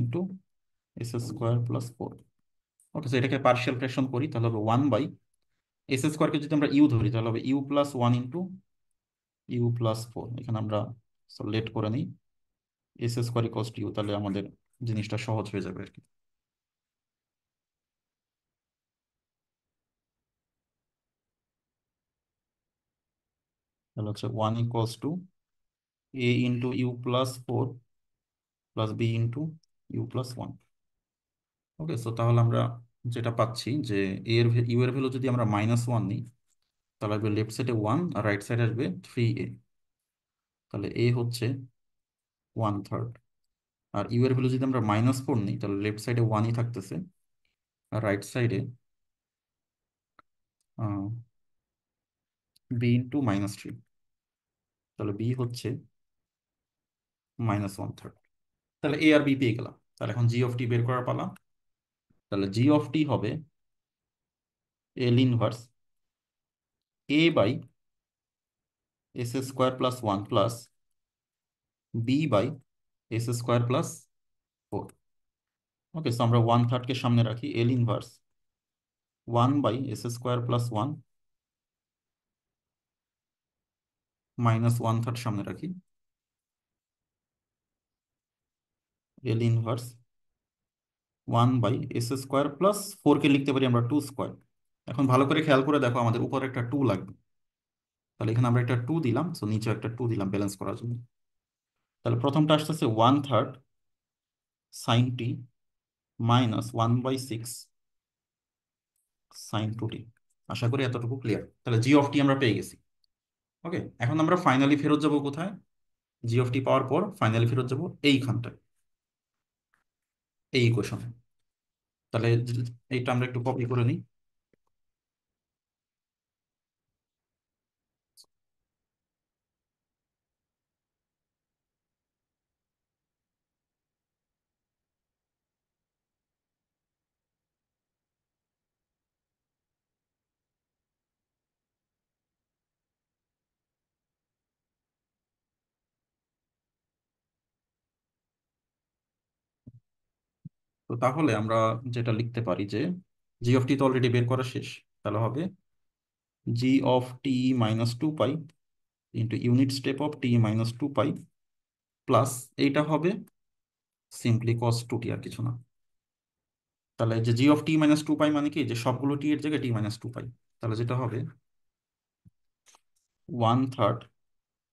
* s² + 4। ওকে, সো এটাকে পার্শিয়াল ফ্র্যাকশন করি, তাহলে হবে 1/s²কে যদি আমরা ইউ ধরি, তাহলে হবে u + 1 * u + 4। এখানে আমরা লেট করে নিই s² = u, তাহলে আমাদের জিনিসটা সহজ হয়ে যাবে আর কি। তাহলে হচ্ছে 1 = a * u + 4 + b * u + 1। Okay, so তাহলে আমরা যেটা পাচ্ছি যে ইউ এর ভ্যালু যদি আমরা -1 নিই, তাহলে আসবে লেফট সাইডে 1 আর রাইট সাইডে আসবে 3a। তাহলে এ হচ্ছে 1/3। আর ইউ এর ভ্যালু যদি আমরা -4 নিই, তাহলে লেফট সাইডে 1ই থাকতেছে, আর রাইট সাইডে b * -3। তাহলে বি হচ্ছে -1/3। তাহলে এ আর বি পেয়ে গেলাম। তাহলে এখন জি অফ টি বের করার পালা। তাহলে জি অফ টি হবে L inverse a/s² + 1 plus b/s² + 4। ওকে, সো আমরা 1/3কে সামনে রাখি, এল ইনভার্স 1/s² + 1 -1/3 সামনে রাখি, এল ইনভার্স 1/s² + 4 কে লিখতে পারি আমরা 2²। এখন ভালো করে খেয়াল করে দেখো, আমাদের উপরে একটা 2 লাগবে। তাহলে এখানে আমরা একটা 2 দিলাম, সো নিচে একটা 2 দিলাম ব্যালেন্স করার জন্য। তাহলে প্রথমটা আসতেছে 1/3 সাইন টি -1/6 সাইন 2t। আশা করি এতটুকু ক্লিয়ার। তাহলে জি অফ টি আমরা পেয়ে গেছি। ওকে, এখন আমরা ফাইনালি ফেরত যাব কোথায়? জি অফ টি পাওয়ার পর ফাইনালি ফেরত যাব এইখানটায়, এই ইকুয়েশনে। তাহলে এইটা আমরা একটু কপি করে নিই। তো তাহলে আমরা যেটা লিখতে পারি যে জি অফ টি তো অলরেডি বের করা শেষ। তাহলে হবে জি of t -2 pi into unit step of t - 2 pi plus এইটা হবে সিম্পলি cos 2t, আর কিছু না। তাহলে যে জি অফ t - 2 পাই মানে কি, যে সবগুলো টি এর জায়গায় t - 2 পাই। তাহলে যেটা হবে 1/3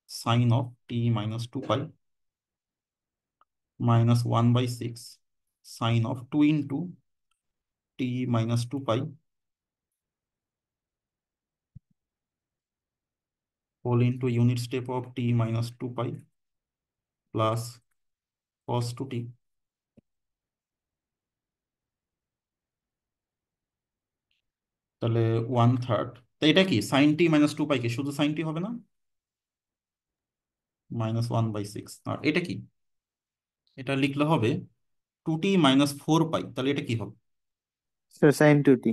sine of t - 2 pi -1/6 sine of 2 into t - 2 pi whole into unit step of t - 2 pi plus cos 2t। তাহলে 1/3, তো এটা কি সাইন t - 2 পাই, কি শুধু সাইন টি হবে না? -1/6। আর এটা কি, এটা লিখলে হবে 2t - 4 পাই। তাহলে এটা কি হবে? Sir sign 2t।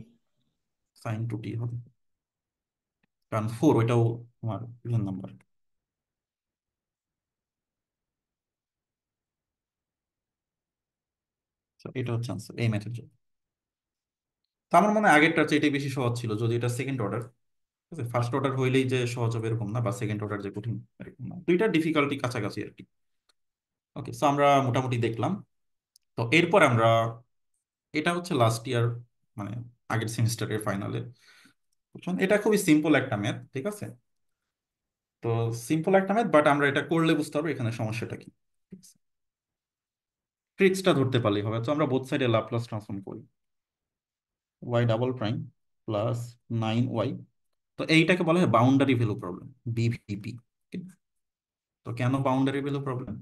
Sign 2t হবে, কারণ 4 ওইটাও আমার ইভেন নাম্বার। এটা হচ্ছে আনসার এই ম্যাথের জন্য। তো আমার মনে হয় আগেরটার চেয়ে এটাই বেশি সহজ ছিল, যদি এটা সেকেন্ড অর্ডার। ফার্স্ট অর্ডার হইলেই যে সহজ হবে এরকম না, বা সেকেন্ড অর্ডার যে কঠিন এরকম না, দুইটা ডিফিকাল্টি কাছাকাছি আর কি। ওকে, সো আমরা মোটামুটি দেখলাম। তো এরপর আমরা, এটা হচ্ছে লাস্ট ইয়ার, মানে আগের সেমিস্টারের ফাইনালে, বুঝছেন? এটা খুবই সিম্পল একটা ম্যাথ, ঠিক আছে? তো সিম্পল একটা ম্যাথ, বাট আমরা এটা করলে বুঝতে পারবো এখানে সমস্যাটা কি। ট্রিক্সটা ধরতে পারলেই হবে। তো আমরা বোথ সাইডে লাপ্লাস ট্রান্সফর্ম করি। Y double prime plus 9y। তো এইটাকে বলা হয় বাউন্ডারি ভ্যালু প্রবলেম, বিভিপি। তো কেন বাউন্ডারি ভ্যালু প্রবলেম,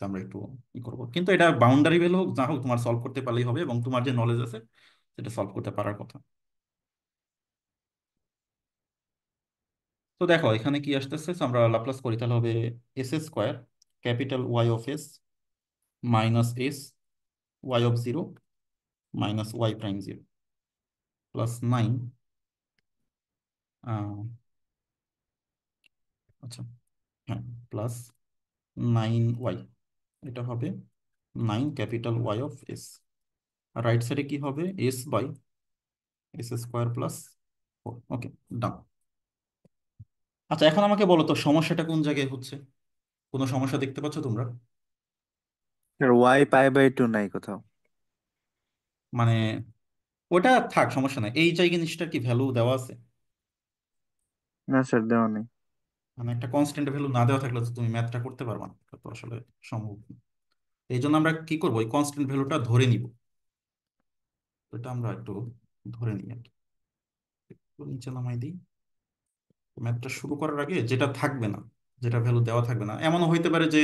আমরা একটু ই করবো, কিন্তু এটা বাউন্ডারি ভ্যালু হোক যা হোক তোমার সলভ করতে পারলেই হবে, এবং তোমার যে নলেজ আছে সেটা সলভ করতে পারার কথা। তো দেখো এখানে কি আসতেছে, So, আমরা লাপ্লাস করি, তাহলে হবে S square capital Y of S minus S Y of zero minus Y prime zero plus 9, আচ্ছা, হ্যাঁ, প্লাস 9y। এটা হবে 9 ক্যাপিটাল ওয়াই অফ এস। আর রাইট সাইডে কি হবে, S by S square plus 4। Okay, done. আচ্ছা, এখন আমাকে বলো তো সমস্যাটা কোন জায়গায় হচ্ছে, কোনো সমস্যা দেখতে পাচ্ছ তোমরা? Sir Y pi by two নাই কোথাও। মানে ওটা থাক, সমস্যা নাই, এই জায়গায় জিনিসটার কি ভ্যালু দেওয়া আছে? না স্যার, দেওয়া নেই। মানে একটা কনস্ট্যান্ট ভ্যালু না দেওয়া থাকলে তো তুমি ম্যাথটা করতে পারবে না, এটা তো আসলে সম্ভব না। এই জন্য আমরা কি করবো, এই কনস্ট্যান্ট ভ্যালুটা ধরে নিব। তো এটা আমরা একটু ধরে নিই আর কি। একটু নিচে নামাই দিই। ম্যাথটা শুরু করার আগে যেটা থাকবে না, যেটা ভ্যালু দেওয়া থাকবে না, এমনও হইতে পারে যে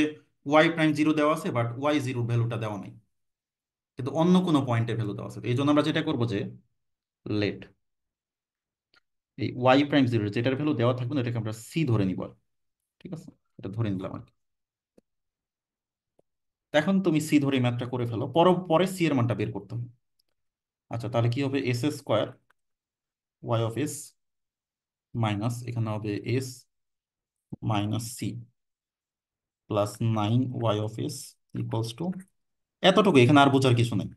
ওয়াই প্রাইম জিরো দেওয়া আছে বাট ওয়াই জিরোর ভ্যালুটা দেওয়া নেই, কিন্তু অন্য কোনো পয়েন্টে ভ্যালু দেওয়া আছে। এই জন্য আমরা যেটা করবো যে লেট এই ওয়াই প্রাইম জিরো যেটার ভ্যালু দেওয়া থাকবে না এটাকে আমরা সি ধরে নিব আর কি। ঠিক আছে, এটা ধরে নিলাম আর কি। এখন তুমি সি ধরে ম্যাথটা করে ফেলো, পরে সি এর মানটা বের করতে হবে। আচ্ছা, তাহলে কি হবে, S square y of S minus, এখানে হবে s minus c plus 9y of S equals to এতটুকু। এখানে আর বোঝার কিছু নেই।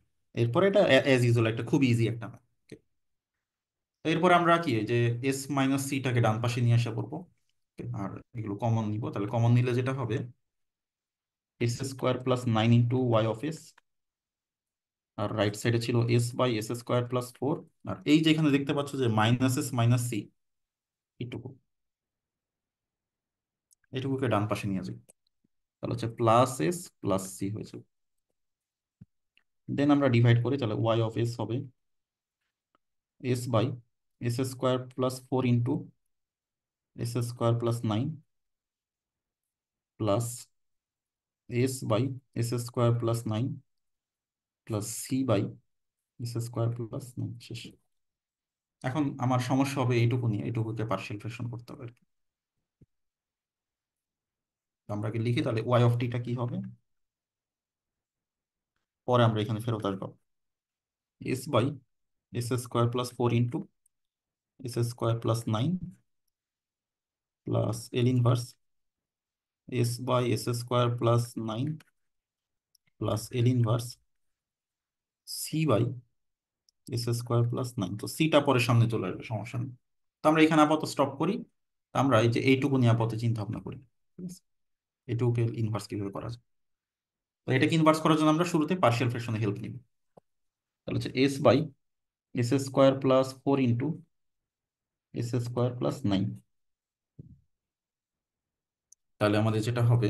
এরপরে এটা অ্যাজ ইউজুয়াল একটা খুব ইজি একটা ম্যাথ। এরপর আমরা কি এই যে এস মাইনাস সিটাকে ডান পাশে নিয়ে আসা করবো। Okay, আর এগুলো কমন নিব, তাহলে কমন নিলে যেটা হবে S square plus 9 into Y of S, আর রাইট সাইডে ছিল s by S square plus 4। আর এই যে এখানে দেখতে পাচ্ছ যে মাইনাস এস মাইনাস সি, এইটুকু, এইটুকুকে ডান পাশে নিয়ে যাই, তাহলে হচ্ছে প্লাস এস প্লাস সি হয়েছে। দেন আমরা ডিভাইড করি, তাহলে ওয়াই অফ এস হবে S by S square plus 4 into S square plus 9 plus S by S square plus 9 plus c by S square plus 9 শেষ। এখন আমার সমস্যা হবে এইটুকু নিয়ে, এইটুকুকে পার্শিয়াল ফ্র্যাকশন করতে হবে আর কি। তো আমরা কি লিখি, তাহলে ওয়াই অফ টিটা কি হবে, পরে আমরা এখানে ফেরত আসবো। S by S square plus 4 into S square plus 9 plus L inverse s by S square plus 9 plus L inverse c by S square plus 9। তো সিটা পরে সামনে চলে আসবে, সমস্যা নেই। তো আমরা এখানে আপাতত স্টপ করি। তো আমরা এই যে এইটুকু নিয়ে আপাতত চিন্তা ভাবনা করি, ঠিক আছে? এইটুকুকে ইনভার্স কিভাবে করা যায়। তো এটাকে ইনভার্স করার জন্য আমরা শুরুতে পার্শিয়াল ফ্র্যাকশনে হেল্প নিব। তাহলে হচ্ছে s by S square plus 4 into S square plus 9। তাহলে আমাদের যেটা হবে,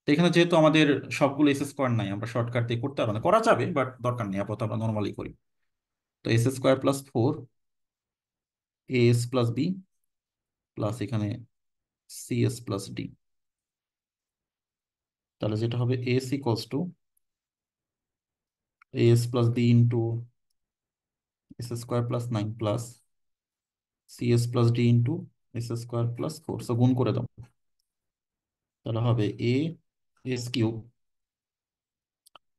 তো এখানে যেহেতু আমাদের সবগুলো এস স্কোয়ার নাই, আমরা শর্টকাট দিয়ে করতে পারবো না, করা যাবে বাট দরকার নেই, আপাতত আমরা নর্মালি করি। তো s square plus 4 s plus b plus এখানে সি এস প্লাস ডি। তাহলে যেটা হবে s equals to S plus B into S square plus 9 plus c S plus d into S square plus 4। So গুণ করে দাও, তাহলে হবে a s cube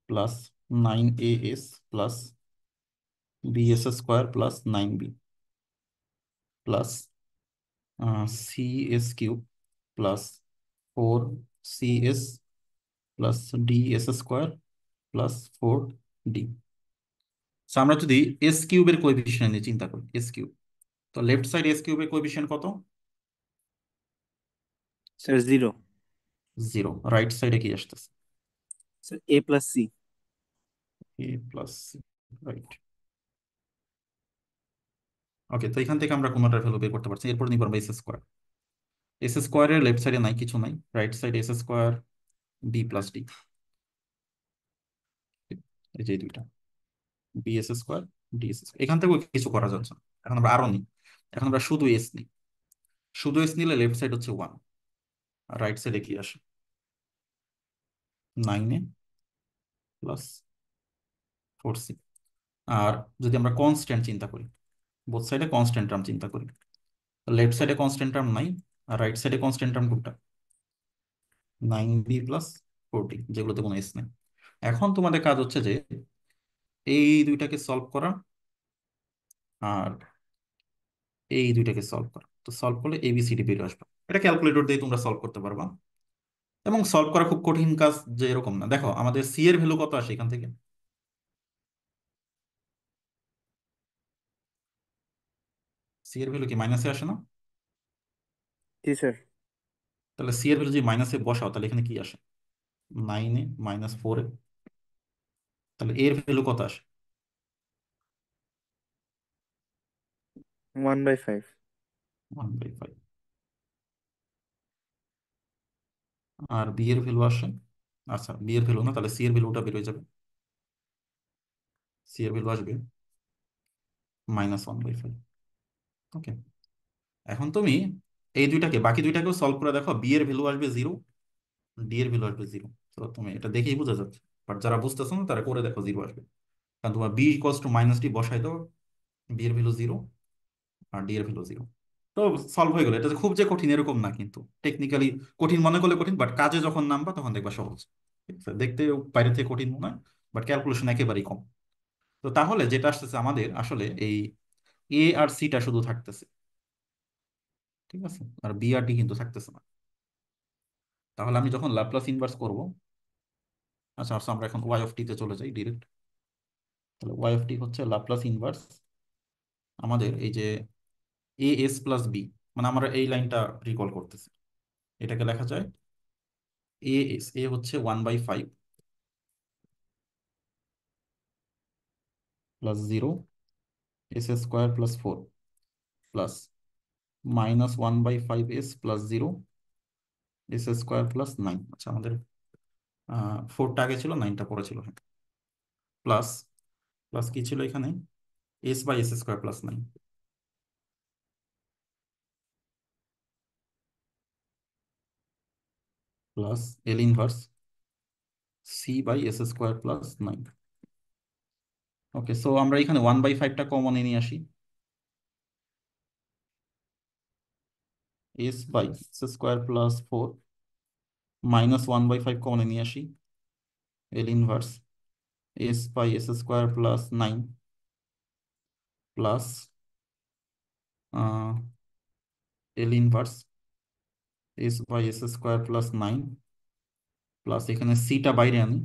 plus 9 as plus b s square plus 9b plus c s cube plus 4 cs plus d s square plus 4d। আমরা যদি s কিউবের coefficient নিয়ে চিন্তা করি, এস কিউব, তো লেফট সাইড এস কিউবের কোএফিসিয়েন্ট কত? Sir 0। 0। Right সাইডে কি আসতেছে? Sir a plus c। A plus c. Right. Okay, তো এখান থেকে আমরা কোনোটার ভ্যালু বের করতে পারছি। এরপর নিব আমরা এস স্কোয়ার। এস স্কোয়ারের লেফট সাইডে নাই, কিছু নাই। রাইট সাইডে s square b plus d, এই যে এই দুইটা, b s square d s square. এখান থেকেও কিছু করা যাচ্ছে না, এখন আমরা আরো নিই। এখন আমরা শুধু এস নিই। শুধু এস নিলে লেফট সাইড হচ্ছে 1, আর রাইট সাইডে কি আসে? 9a plus 4c। আর যদি আমরা কনস্ট্যান্ট চিন্তা করি, বোথ সাইডে কনস্ট্যান্ট টার্ম চিন্তা করি, লেফট সাইডে কনস্ট্যান্ট টার্ম নাই, আর রাইট সাইডে কনস্ট্যান্ট টার্ম কোনটা? 9b প্লাস 4d, যেগুলোতে কোনো এস নেই। এখন তোমাদের কাজ হচ্ছে যে এই দুইটাকে সলভ করা আর এই দুইটাকে সলভ করা। তো সলভ করলে এবিসিডি বেরিয়ে আসবে। এটা ক্যালকুলেটর দিয়ে তোমরা সলভ করতে পারবা, এবং সলভ করা খুব কঠিন কাজ যে এরকম না। দেখো আমাদের সি এর ভ্যালু কত আসে এখান থেকে? সি এর ভ্যালু কি মাইনাসে আসে না? জি স্যার। তাহলে সি এর ভ্যালু যদি মাইনাসে বসাও তাহলে এখানে কি আসে? 9a minus 4a। তাহলে এর ভ্যালু কত আসে? 1/5। 1/5। আর বি এর ভ্যালু আসে, আচ্ছা বি এর ভ্যালু না, তাহলে সি এর ভ্যালুটা বের হয়ে যাবে। সি এর ভ্যালু আসবে -1/5। ওকে, এখন তুমি এই দুইটাকে, বাকি দুইটাকেও সলভ করে দেখো, বি এর ভ্যালু আসবে 0, ডি এর ভ্যালু আসবে 0। তো তুমি এটা দেখেই বোঝা যাচ্ছে, বাট যারা বুঝতেছো না তারা করে দেখো 0 আসবে। কারণ তোমার বি ইকোয়াস টু -d বসাই দাও, বি এর ভ্যালু 0 আর ডি এর ভ্যালু 0। তো সলভ হয়ে গেল। এটা যে খুব যে কঠিন এরকম না, কিন্তু টেকনিক্যালি কঠিন মনে করলে কঠিন, বাট কাজে যখন নামবা তখন দেখবা সহজ। ঠিক আছে? দেখতে বাইরে থেকে কঠিন মনে হয়, বাট ক্যালকুলেশন একেবারেই কম। তো তাহলে যেটা আসতেছে আমাদের আসলে এই এ আর সিটা শুধু থাকতেছে, ঠিক আছে, আর বি আর ডি কিন্তু থাকতেছে না। তাহলে আমি যখন ল্যাপ্লাস ইনভার্স করব, আচ্ছা আচ্ছা, আমরা এখন ওয়াই অফ টি তে চলে যাই ডিরেক্ট। তাহলে ওয়াই অফ টি হচ্ছে ল্যাপ্লাস ইনভার্স আমাদের এই যে এ এস প্লাস বি, মানে আমরা এই লাইনটা রিকল করতেছি। এটাকে লেখা যায় এ এস, এ হচ্ছে 1/5 plus 0 S square plus 4 plus -1/5 S plus 0 S square plus 9। আচ্ছা, আমাদের 4টা আগে ছিল, 9টা পরে ছিল, হ্যাঁ। প্লাস, প্লাস কি ছিল এখানে? S by S square plus 9 plus L inverse c by S square plus 9। Okay, so আমরা এখানে 1/5টা কমনে নিয়ে আসি। S by S square plus 4 -1/5 কমনে নিয়ে আসি। L inverse s by S square plus 9 plus L inverse s by S square plus 9 plus এখানে সিটা বাইরে আনি,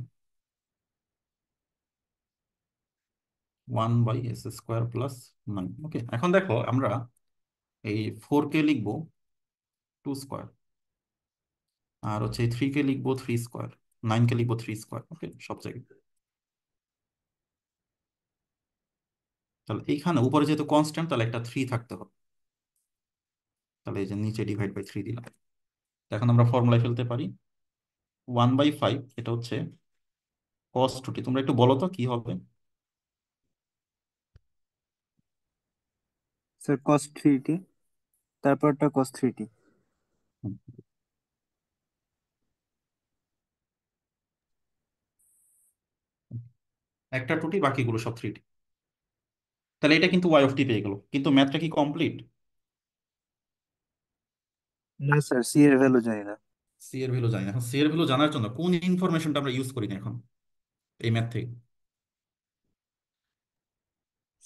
1/s² + 9। ওকে, এখন দেখো আমরা এই 4কে লিখবো 2 স্কোয়ার, আর হচ্ছে 3কে লিখবো 3 স্কোয়ার, 9কে লিখবো 3 স্কোয়ার। ওকে, সব জায়গায়। তাহলে এইখানে উপরে যেহেতু কনস্ট্যান্ট, তাহলে একটা 3 থাকতে হবে। তাহলে এই যে নিচে /3 দিলাম। তো এখন আমরা ফর্মুলায় ফেলতে পারি 1/5, এটা হচ্ছে cos 2t। তোমরা একটু বলো তো কি হবে? স্যার cos 3t, তারপরটা cos 3t। হুম, একটা 2t, বাকিগুলো সব 3t। তাহলে এটা কিন্তু y অফ টি পেয়ে গেল, কিন্তু ম্যাথটা কি কমপ্লিট? না স্যার, c এর ভ্যালু জানি না। সি এর ভ্যালু জানি না। এখন সি এর ভ্যালু জানার জন্য কোন ইনফরমেশনটা আমরা ইউজ করি না এখন এই ম্যাথ থেকে?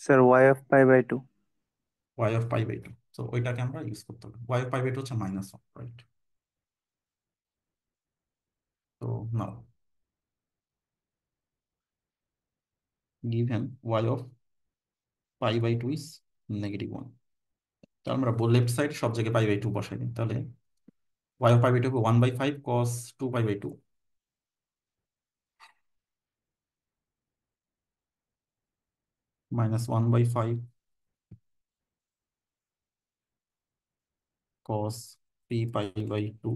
Sir y/π/2। y/π/2। তো ওইটাকে আমরা ইউজ করতে হবে। y/π/2 হচ্ছে -1, রাইট? তো নাও, given y of π/2 is -1, তো আমরা লেফট সাইড সব জায়গায় পাই বাই টু বসাই দিই, তাহলে Y of pi by two হবে 1/5 cos 2 pi by 2 minus 1/5 cos 3 pi by 2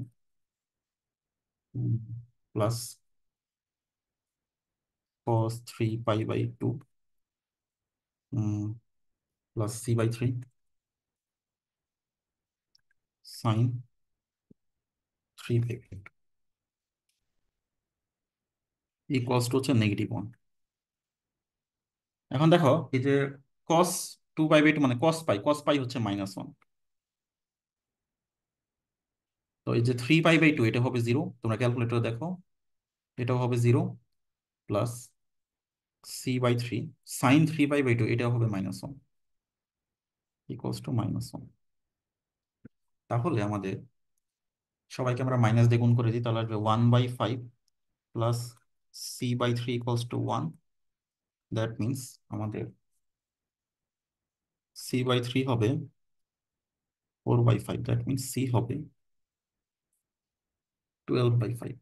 plus cos 3 pi by 2 plus c/3 sine 3 pi by 2 equals to হচ্ছে -1। এখন দেখো এই যে কস 2 পাই বাই 2 মানে কস পাই হচ্ছে -1। তো এই যে 3 পাই বাই 2 এটা হবে 0, তোমরা ক্যালকুলেটর দেখো, এটাও হবে 0, plus c/3 sine 3 pi by 2 এটাও হবে -1, ইকুয়ালস টু -1। তাহলে আমাদের সবাইকে আমরা মাইনাস দিয়ে গুণ করে দিই, তাহলে আসবে 1/5 plus c/3 equals to 1। That means আমাদের c/3 হবে 4/5, দ্যাট মিনস c হবে 12/5।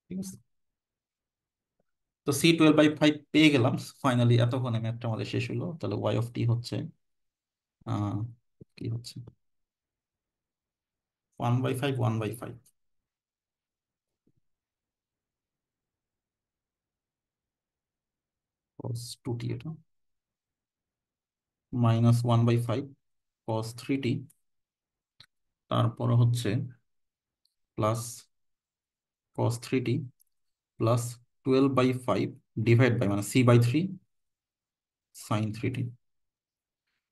ঠিক আছে, তো c 12/5 পেয়ে গেলাম ফাইনালি। এতক্ষণে ম্যাথটা আমাদের শেষ হলো। তাহলে ওয়াই অফ টি হচ্ছে আহ কি হচ্ছে 1/5 1/5 cos 2t, এটা -1/5 cos 3t, তারপর হচ্ছে plus cos 3t plus 12/5 divide by মানে c/3 সাইন 3t,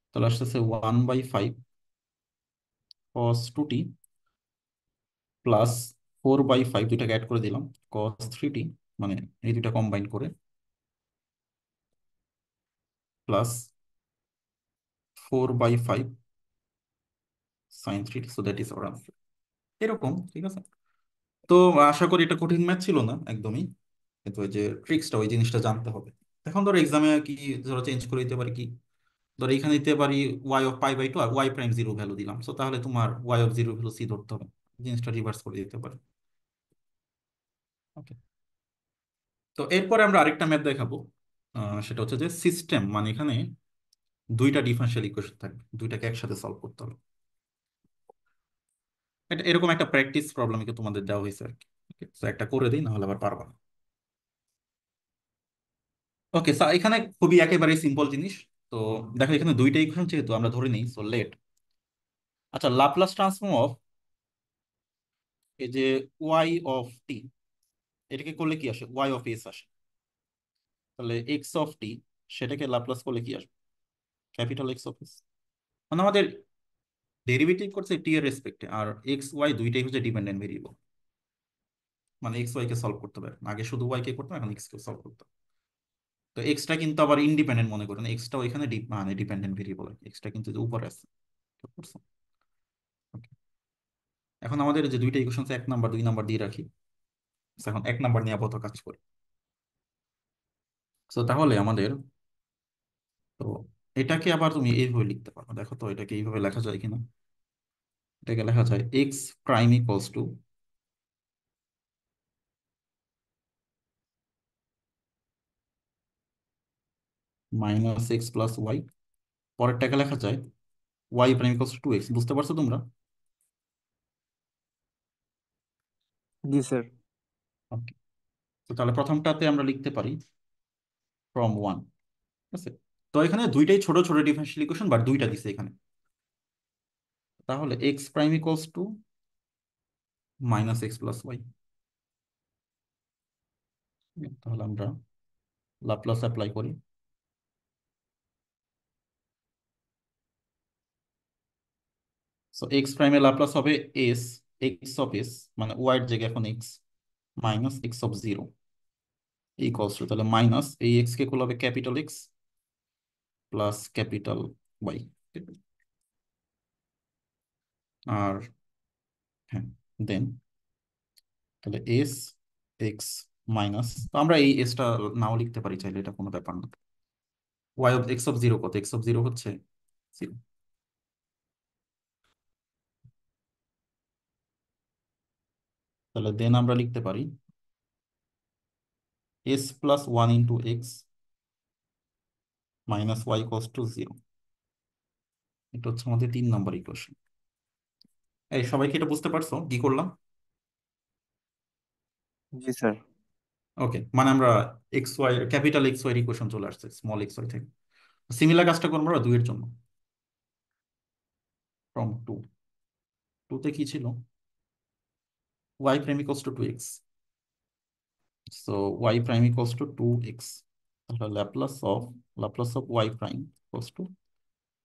তাহলে আসতেছে 1/5 cos 2t প্লাস 4/5, দুইটাকে অ্যাড করে দিলাম, cos 3t মানে এই দুইটা কম্বাইন করে, plus 4/5 sine 3t, so that is our answer. এরকম, ঠিক আছে। তো আশা করি এটা কঠিন ম্যাথ ছিল না একদমই, কিন্তু ওই যে ট্রিক্সটা ওই জিনিসটা জানতে হবে। এখন ধরো এক্সামে কি, ধরো চেঞ্জ করে দিতে পারি কি, ধরো এখানে দিতে পারি y/π/2 আর y' জিরো ভ্যালু দিলাম, সো তাহলে তোমার y0 ভ্যালু c ধরতে হবে, জিনিসটা রিভার্স করে দিতে পারি। ওকে, তো এরপরে আমরা আরেকটা ম্যাথ দেখাবো। সেটা হচ্ছে যে সিস্টেম, মানে এখানে দুইটা ডিফারেনশিয়াল ইকুয়েশন থাকবে, দুইটাকে একসাথে সলভ করতে হবে। এটা এরকম একটা প্র্যাকটিস প্রবলেম তোমাদের দেওয়া হয়েছে আর কি। ওকে, তো একটা করে দিই, নাহলে আবার পারবা না। ওকে, এখানে খুবই একেবারে সিম্পল জিনিস। তো দেখো এখানে দুইটা ইকুয়েশন যেহেতু আমরা ধরে নিই, সো লেট, আচ্ছা লাপ্লাস ট্রান্সফর্ম অফ এই যে ওয়াই অফ টি, এটাকে করলে কি আসে, ওয়াই অফ এস আসে। তাহলে এক্স অফ টি, সেটাকে লাপ্লাস করলে কি আসবে, ক্যাপিটাল এক্স অফ এস। মানে আমাদের ডেরিভেটিভ করছে টি এর রেসপেক্টে, আর এক্স ওয়াই দুইটাই হচ্ছে ডিপেন্ডেন্ট ভেরিয়েবল। মানে এক্স ওয়াই কে সলভ করতে পারে, আগে শুধু ওয়াই কে করতাম, এখন এক্স কে সলভ করতাম। তো এক্সটা কিন্তু আবার ইন্ডিপেন্ডেন্ট মনে করেন, এক্সটাও এখানে মানে ডিপেন্ডেন্ট ভেরিয়েবল, এক্সটা কিন্তু যে উপরে আছে। ঠিক করছো? Okay. এখন আমাদের যে দুইটা ইকুয়েশন 1 নাম্বার 2 নাম্বার দিয়ে রাখি। So, এখন 1 নাম্বার নিয়ে আপাতত কাজ করি। তো তাহলে আমাদের, তো এটাকে আবার তুমি এইভাবে লিখতে পারো, দেখো তো এটাকে এইভাবে লেখা যায় কিনা। এটাকে লেখা যায় x prime equals to -x + y। পরেরটাকে লেখা যায় Y prime equals to 2x। বুঝতে পারছো তোমরা? জি স্যার। ওকে, তো তাহলে প্রথমটাতে আমরা লিখতে পারি ফ্রম 1। ঠিক আছে, তো এখানে দুইটাই ছোট ছোট ডিফারেনশিয়াল ইকুয়েশন, বাট দুইটা দিছে এখানে। তাহলে x prime equals to -x + y। তাহলে আমরা লাপ্লাস অ্যাপ্লাই করি। সো এক্স প্রাইমের লাপ্লাস হবে এস, এক্স অফ এস মানে ওয়াই এর জায়গায় এখন এক্স, -x(0) ইকুয়ালস টু, তাহলে মাইনাস এই এক্স কে করলে হবে capital x plus capital y. আর হ্যাঁ, দেন তাহলে এস এক্স মাইনাস, তো আমরা এই এসটা নাও লিখতে পারি চাইলে, এটা কোনো ব্যাপার না। Y of x of zero কত, এক্স অফ জিরো হচ্ছে 0। তাহলে দেন আমরা লিখতে পারি s+1 * x minus y equals to 0। এটা হচ্ছে আমাদের 3 নম্বর ইকুয়েশন। এই সবাই কি এটা বুঝতে পারছো কি করলাম? জি স্যার। ওকে, মানে আমরা x y, capital X Y equation চলে আসছে স্মল এক্স ওয়াই থেকে। সিমিলার কাজটা করবো আমরা 2 এর জন্য। ফ্রম টুতে কি ছিল? Y prime equals to 2x। So Y prime equals to 2x। তাহলে Laplace of Y prime equals to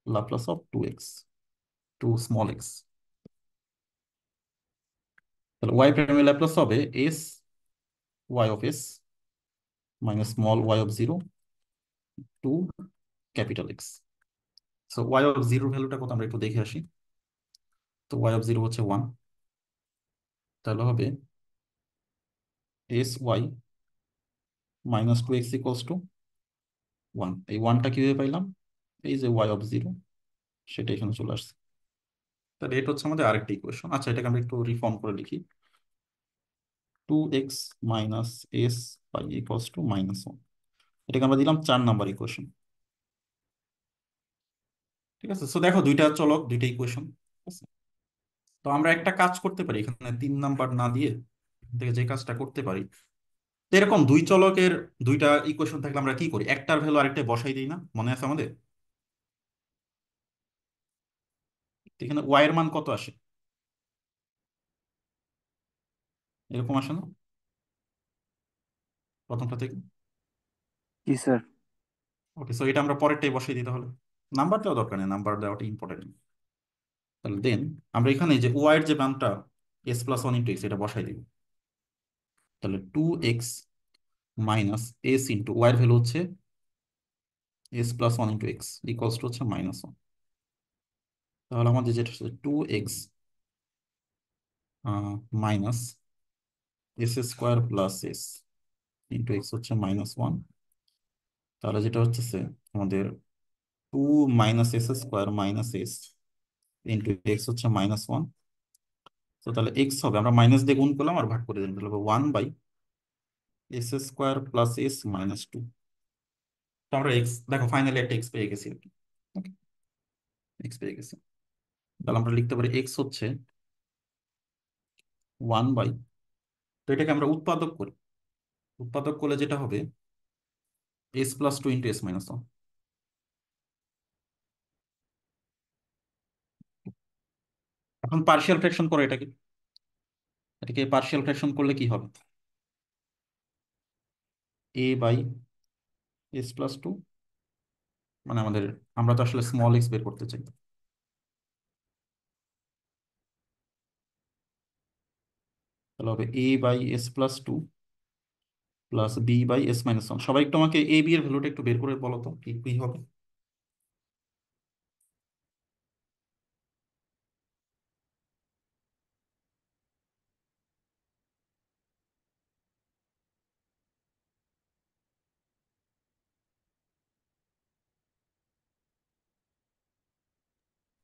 Laplace of 2x, to small x. তাহলে ওয়াই প্রাইমের ল্যাপ্লাস হবে s Y of S minus small Y of zero to capital X. So y of জিরোর ভ্যালুটা কত আমরা একটু দেখে আসি। তো ওয়াই অফ জিরো হচ্ছে 1। তাহলে হবে s y minus 2x equals to 1। এই ওয়ানটা কিভাবে পাইলাম? এই যে ওয়াই অফ জিরো, সেটা এখানে চলে আসছে। তাহলে এটা হচ্ছে আমাদের আরেকটা ইকুয়েশন। আচ্ছা, এটাকে আমরা একটু রিফর্ম করে লিখি। 2x minus S y equals to -1। এটাকে আমরা দিলাম 4 নম্বর ইকুয়েশন। ঠিক আছে, সো দেখো দুইটা চলক, দুইটা ইকুয়েশন। ঠিক আছে, তো আমরা একটা কাজ করতে পারি এখানে 3 নাম্বার না দিয়ে, এখান থেকে যে কাজটা করতে পারি, তো এরকম দুই চলকের দুইটা ইকুয়েশন থাকলে আমরা কি করি, একটার ভ্যালু আরেকটা বসাই দিই না? মনে আছে আমাদের? তো এখানে ওয়াই এর মান কত আসে? এরকম আসে না প্রথমটা থেকে? জি স্যার। ওকে, সো এটা আমরা পরেরটাই বসাই দিই তাহলে। নাম্বার দেওয়া দরকার নেই, নাম্বার দেওয়াটা ইম্পর্টেন্ট। তাহলে দেন আমরা এখানে যে ওয়াই এর যে মানটা s+1 * x, এটা বসাই দিব। তাহলে 2x minus S into y এর ভ্যালু হচ্ছে s+1 * x ইকুয়ালস টু হচ্ছে -1। তাহলে আমাদের যেটা হচ্ছে 2x minus s² plus S into x হচ্ছে -1। তাহলে যেটা হচ্ছে আমাদের 2 - s² minus S into x হচ্ছে -1। তো তাহলে এক্স হবে, আমরা মাইনাস দিয়ে গুণ করলাম আর ভাগ করে দিলাম, তাহলে 1/s² প্লাস এস -2। তো আমরা এক্স, দেখো ফাইনালি একটা এক্স পেয়ে গেছি আর কি। ওকে, এক্স পেয়ে গেছি। তাহলে আমরা লিখতে পারি এক্স হচ্ছে 1 বাই, তো এটাকে আমরা উৎপাদক করি। উৎপাদক করলে যেটা হবে s+2 ইন্টু s-1। এখন পার্শিয়াল ফ্র্যাকশন করে এটাকে, এটাকে পার্শিয়াল ফ্র্যাকশন করলে কি হবে? a/s+2, মানে আমাদের, আমরা তো আসলে স্মল এক্স বের করতে চাই। তাহলে হবে a/s+2 প্লাস b/s-1। সবাই একটু আমাকে এ বি এর ভ্যালুটা একটু বের করে বলো তো কি কি হবে।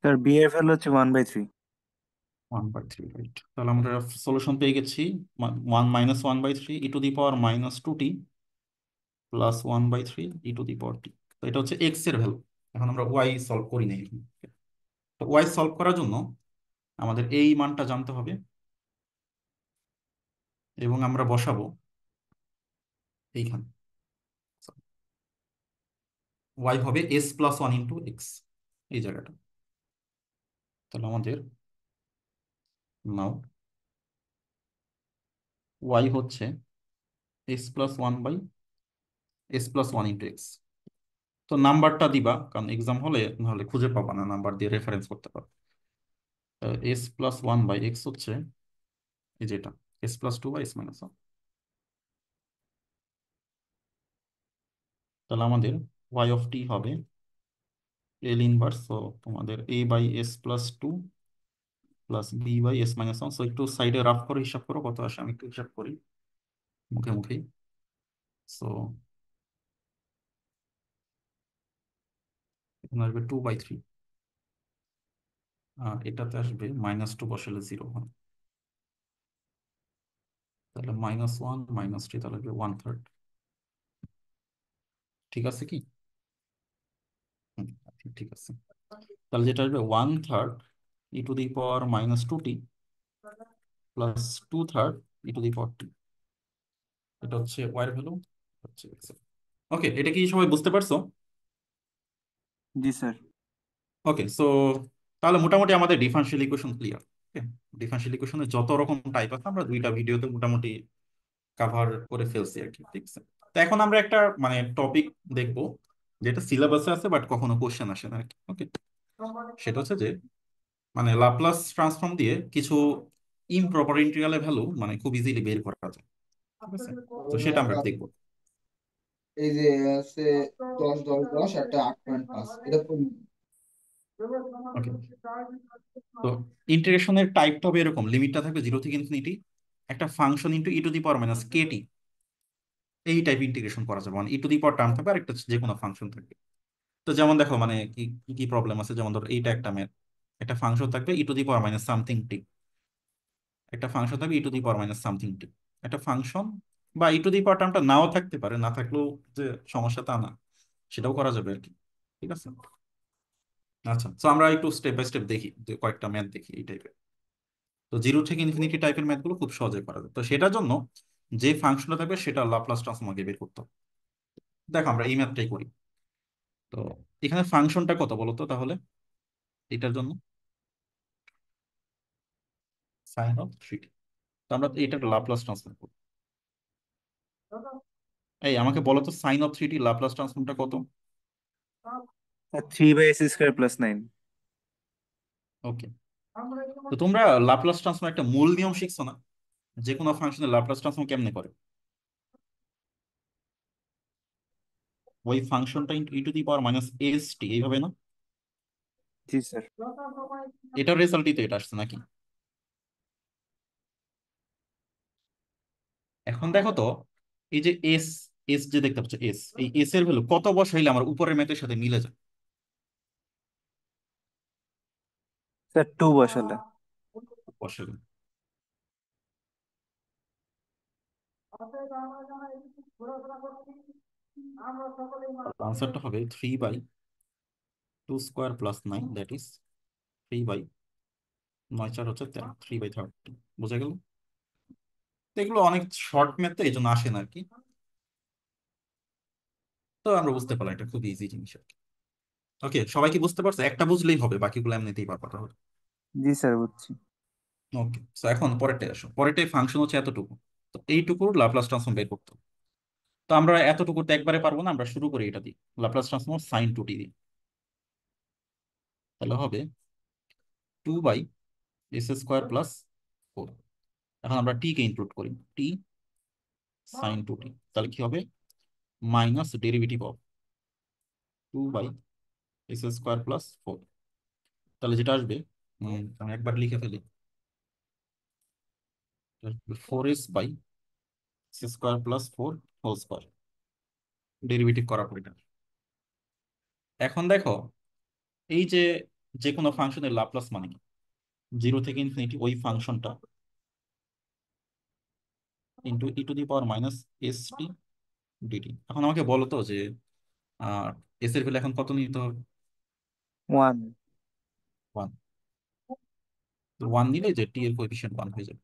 স্যার বি এর ভ্যালু হচ্ছে 1/3। 1/3, রাইট। তাহলে আমরা সলিউশন পেয়ে গেছি। 1 - 1/3 e⁻²t প্লাস 1/3 e⁻t। তো এটা হচ্ছে এক্স এর ভ্যালু। এখন আমরা ওয়াই সলভ করি নাই এখানে। তো ওয়াই সলভ করার জন্য আমাদের এই মানটা জানতে হবে, এবং আমরা বসাবো এইখানে। ওয়াই হবে s+1 * x, এই জায়গাটা। তাহলে আমাদের নাও ওয়াই হচ্ছে s+1/s+1 * x। তো নাম্বারটা দিবা, কারণ এক্সাম হলে নাহলে খুঁজে পাবা না, নাম্বার দিয়ে রেফারেন্স করতে পারো। s+1/x হচ্ছে এই যেটা s+2/s-1। তাহলে আমাদের ওয়াই অফ টি হবে এল ইনভার্স, তো তোমাদের a/s+2 প্লাস b/s-1। সো একটু সাইডে রাফ করে হিসাব করো কত আসে, আমি একটু হিসাব করি মুখে মুখেই। সো এখানে আসবে 2/3, আর এটাতে আসবে -2 বসালে 0 হয়। তাহলে -1 - 3, তাহলে 1/3। ঠিক আছে কি? হুম, ঠিক আছে। তাহলে যেটা আসবে 1/3 e⁻²t প্লাস 2/3 e⁻²t। এটা হচ্ছে ওয়াই এর ভ্যালু, হচ্ছে x। ওকে, এটা কি সবাই বুঝতে পারছো? জি স্যার। ওকে, সো তাহলে মোটামুটি আমাদের ডিফারেনশিয়াল ইকুয়েশন ক্লিয়ার। ওকে, ডিফারেনশিয়াল ইকুয়েশনের যত রকম টাইপ আছে আমরা দুইটা ভিডিওতে মোটামুটি কাভার করে ফেলছি আর কি। ঠিক আছে, তো এখন আমরা একটা মানে টপিক দেখবো যেটা সিলেবাসে আছে বাট কখনো কোশ্চেন আসে না আর কি। ওকে, সেটা হচ্ছে যে মানে লাপ্লাস ট্রান্সফর্ম দিয়ে কিছু ইমপ্রপার ইন্টিগ্রালের ভ্যালু মানে খুব ইজিলি বের করা যায়। ঠিক আছে, তো সেটা আমরা দেখবো। এই যে আছে 10 10 10 একটা 8.5 এটা ওকে, তো ইন্টিগ্রেশনের টাইপটা হবে এরকম, লিমিটটা থাকবে 0 থেকে ইনফিনিটি, একটা ফাংশন ইন্টু e⁻−kt, এই টাইপ ইন্টিগ্রেশন করা যাবে। মানে e⁻ টার্ম থাকবে আর একটা যে কোনো ফাংশন থাকবে। তো যেমন দেখো মানে কি কি কি প্রবলেম আছে, যেমন ধরো এইটা একটা ম্যাথ, একটা ফাংশন থাকবে e⁻−সামথিং টি, একটা ফাংশন থাকবে e⁻−সামথিং টি, একটা ফাংশন বা টার্মটা নাও থাকতে পারে, না থাকলেও যে সমস্যা তা না, সেটাও করা যাবে আর কি। ঠিক আছে, আচ্ছা, তো আমরা একটু স্টেপ বাই স্টেপ দেখি, যে কয়েকটা ম্যাথ দেখি এই টাইপের। তো 0 থেকে ইনফিনিটি টাইপের ম্যাথগুলো খুব সহজে করা যায়। তো সেটার জন্য যে ফাংশনটা থাকবে সেটা লাপ্লাস ট্রান্সফর্ম আগে বের করতে হবে। দেখো আমরা এই ম্যাথটাই করি। তো এখানে ফাংশনটা কত বলো তো তাহলে এটার জন্য? sin of 3t। তো আমরা এটার লাপ্লাস ট্রান্সফর্ম করবো। এই আমাকে বলো তো sin of 3t লাপ্লাস ট্রান্সফর্মটা কত? 3/s² + 9। ওকে, তো তোমরা লাপ্লাস ট্রান্সফর্ম একটা মূল নিয়ম শিখছো না, যে কোনো ফাংশনের লাপ্লাস ট্রান্সফর্ম কেমনে করে? ওই ফাংশনটা e⁻−st এইভাবে না? জি স্যার। এটার রেজাল্টই তো এটা আসছে নাকি? এখন দেখো তো, এই যে এস, এস যে দেখতে পাচ্ছ এস, এই এস এর ভ্যালু কত বসাইলে আমার উপরের ম্যাথের সাথে মিলে যায়? স্যার 2 বসালে। বসালে আনসারটা হবে 3/2² + 9, দ্যাট ইজ 3/9 × 4 হচ্ছে 10, 3/30। বোঝা গেল? তো এগুলো অনেক শর্ট ম্যাথ তো এই জন্য আসে না আর কি। তো আমরা বুঝতে পারলাম এটা খুব ইজি জিনিস আর কি। ওকে, সবাই কি বুঝতে পারছে? একটা বুঝলেই হবে, বাকিগুলো এমনিতেই পারবা তাহলে। জি স্যার বুঝছি। ওকে, তো এখন পরেরটায় আসো। পরেরটায় ফাংশন হচ্ছে এতটুকু, তো এইটুকুর লাপ্লাস ট্রান্সফর্ম বের করতে হবে। তো আমরা এতটুকু তো একবারে পারবো না, আমরা শুরু করি এটা দিই, লাপ্লাস ট্রান্সফর্ম sin2t দিই। তাহলে হবে 2/s² + 4। এখন আমরা টি কে ইনক্লুড করি, টি sin2t, তাহলে কি হবে? Minus derivative of 2/s² + 4। তাহলে যেটা আসবে, আমি একবার লিখে ফেলি, 4s/s² + 4 ডেরিভেটিভ করার পর এটা। এখন দেখো, এই যে যে কোনো ফাংশনের লাপ্লাস মানে কি? 0 থেকে ইনফিনিটি ওই ফাংশনটা ইন্টু e⁻−st ডিটি। এখন আমাকে বলো তো যে এস এর ভ্যালু এখন কত নিতে হবে? 1। 1। 1 নিলে যে টি এর কোএফিসিয়েন্ট 1 হয়ে যাবে,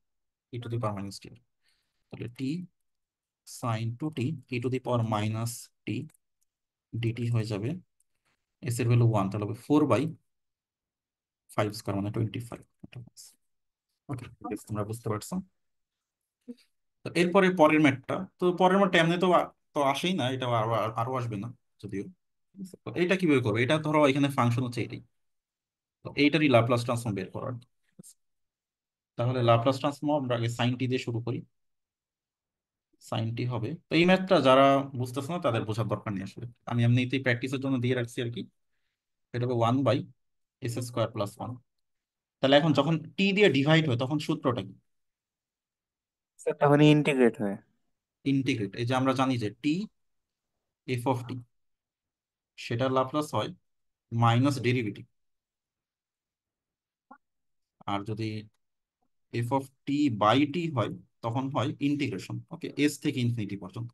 e⁻−t। তাহলে টি sin2t e⁻−t ডিটি হয়ে যাবে, এস এর ভ্যালু 1, তাহলে হবে 4/5² মানে 25। ওকে, তোমরা বুঝতে পারছো? তো এরপরে পরের ম্যাথটা, তো পরের ম্যাথটা এমনি তো তো আসেই না, এটা আরো আরো আসবে না যদিও। ঠিক আছে? তো এইটা কিভাবে করবো? এটা ধরো এখানে ফাংশন হচ্ছে এটাই, তো এইটারই লাপ্লাস ট্রান্সফর্ম বের করার। তাহলে লাপ্লাস ট্রান্সফর্ম আমরা আগে সাইন টি দিয়ে শুরু করি। সাইন টি হবে, তো এই ম্যাথটা যারা বুঝতেছে না তাদের বোঝার দরকার নেই আসলে, আমি এমনিতেই প্র্যাকটিসের জন্য দিয়ে রাখছি আর কি। এটা হবে 1/s² + 1। তাহলে এখন যখন টি দিয়ে ডিভাইড হয় তখন সূত্রটা কি? স্যার তখন ইন্টিগ্রেট হয়। ইন্টিগ্রেট, এই যে আমরা জানি যে টি f(t) সেটার লাপ্লাস হয় মাইনাস ডেরিভেটিভ, আর যদি f(t/t) হয় তখন হয় ইন্টিগ্রেশন, ওকে, এস থেকে ইনফিনিটি পর্যন্ত,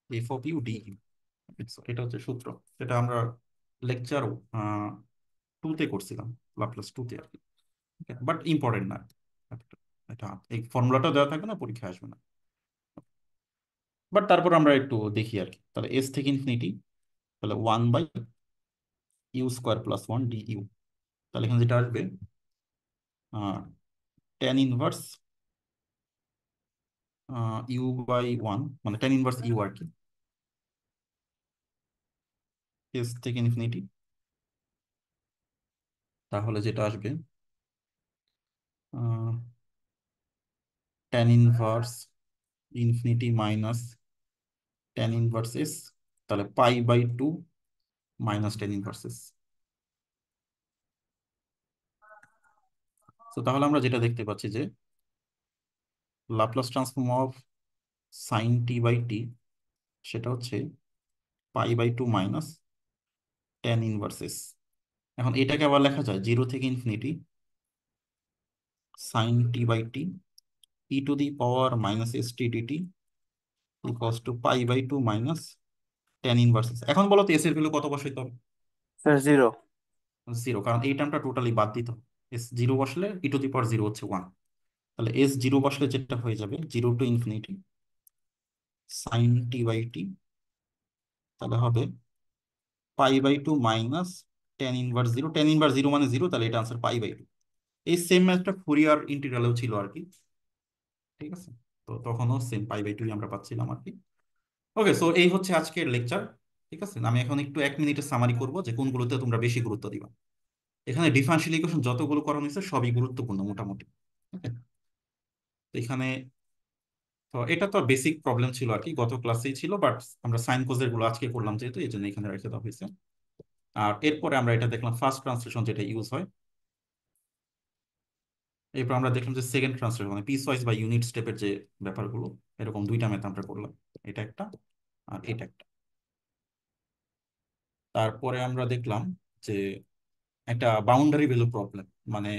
f of u d u. এটা হচ্ছে সূত্র, যেটা আমরা লেকচার 2-তে করছিলাম, লাপ্লাস 2-তে আর কি। বাট ইম্পর্টেন্ট না এতটা। এটা এই ফর্মুলাটা দেওয়া থাকবে না, পরীক্ষায় আসবে না। বাট তারপর আমরা একটু দেখি আর কি। তাহলে এস থেকে ইনফিনিটি, তাহলে 1/u² + 1 du। তাহলে এখানে যেটা আসবে tan ইনভার্স u/1, মানে tan ইনভার্স ইউ আর কি, এস থেকে ইনফিনিটি। তাহলে যেটা আসবে tan inverse infinity minus tan inverse S, তাহলে π/2 মাইনাস tan ইনভার্স এস। তো তাহলে আমরা যেটা দেখতে পাচ্ছি যে Laplace transform of sign t/t, সেটা হচ্ছে π/2 মাইনাস tan ইনভার্স এস। এখন এটাকে আবার লেখা যায় 0 থেকে infinity sine t/t e⁻−st dt equals to π/2 minus tan inverse s. এখন বলো তো এস এর ভ্যালু কত বসাইতে হবে? স্যার 0। 0, কারণ এই টার্মটা টোটালি বাদ দিতে হবে। এস 0 বসলে e⁻0 হচ্ছে 1। তাহলে এস 0 বসলে যেটা হয়ে যাবে 0 টু ইনফিনিটি সাইন t/t, তাহলে হবে π/2 minus tan inverse 0। tan inverse 0 মানে 0, তাহলে এটা আনসার π/2। এই সেম ম্যাথটা ফুরিয়ার ইন্টিগ্রালেও ছিল আর কি, ঠিক আছে। তো তখনও সেম π/2 আমরা পাচ্ছিলাম আর কি। ওকে, সো এই হচ্ছে আজকের লেকচার, ঠিক আছে। আমি এখন একটু 1 মিনিটের সামারি করব যে কোনগুলোতে তোমরা বেশি গুরুত্ব দিবা। এখানে ডিফারেন্সিয়াল ইকুয়েশন যতগুলো করানো হয়েছে সবই গুরুত্বপূর্ণ মোটামুটি, ওকে। এখানে তো এটা তো বেসিক প্রবলেম ছিল আর কি, গত ক্লাসেই ছিল, বাট আমরা সাইন কোজের গুলো আজকে করলাম যেহেতু, এই জন্য এখানে রেখে দেওয়া হয়েছে। আর এরপরে আমরা এটা দেখলাম ফার্স্ট ট্রান্সলেশন যেটা ইউজ হয়। এরপর আমরা দেখলাম যে সেকেন্ড ট্রান্সলেশন, মানে পিস ওয়াইজ বা ইউনিট স্টেপের যে ব্যাপারগুলো, এরকম দুইটা মেথড আমরা করলাম, এটা একটা আর এটা একটা। তারপরে আমরা দেখলাম যে একটা বাউন্ডারি ভ্যালু প্রবলেম, মানে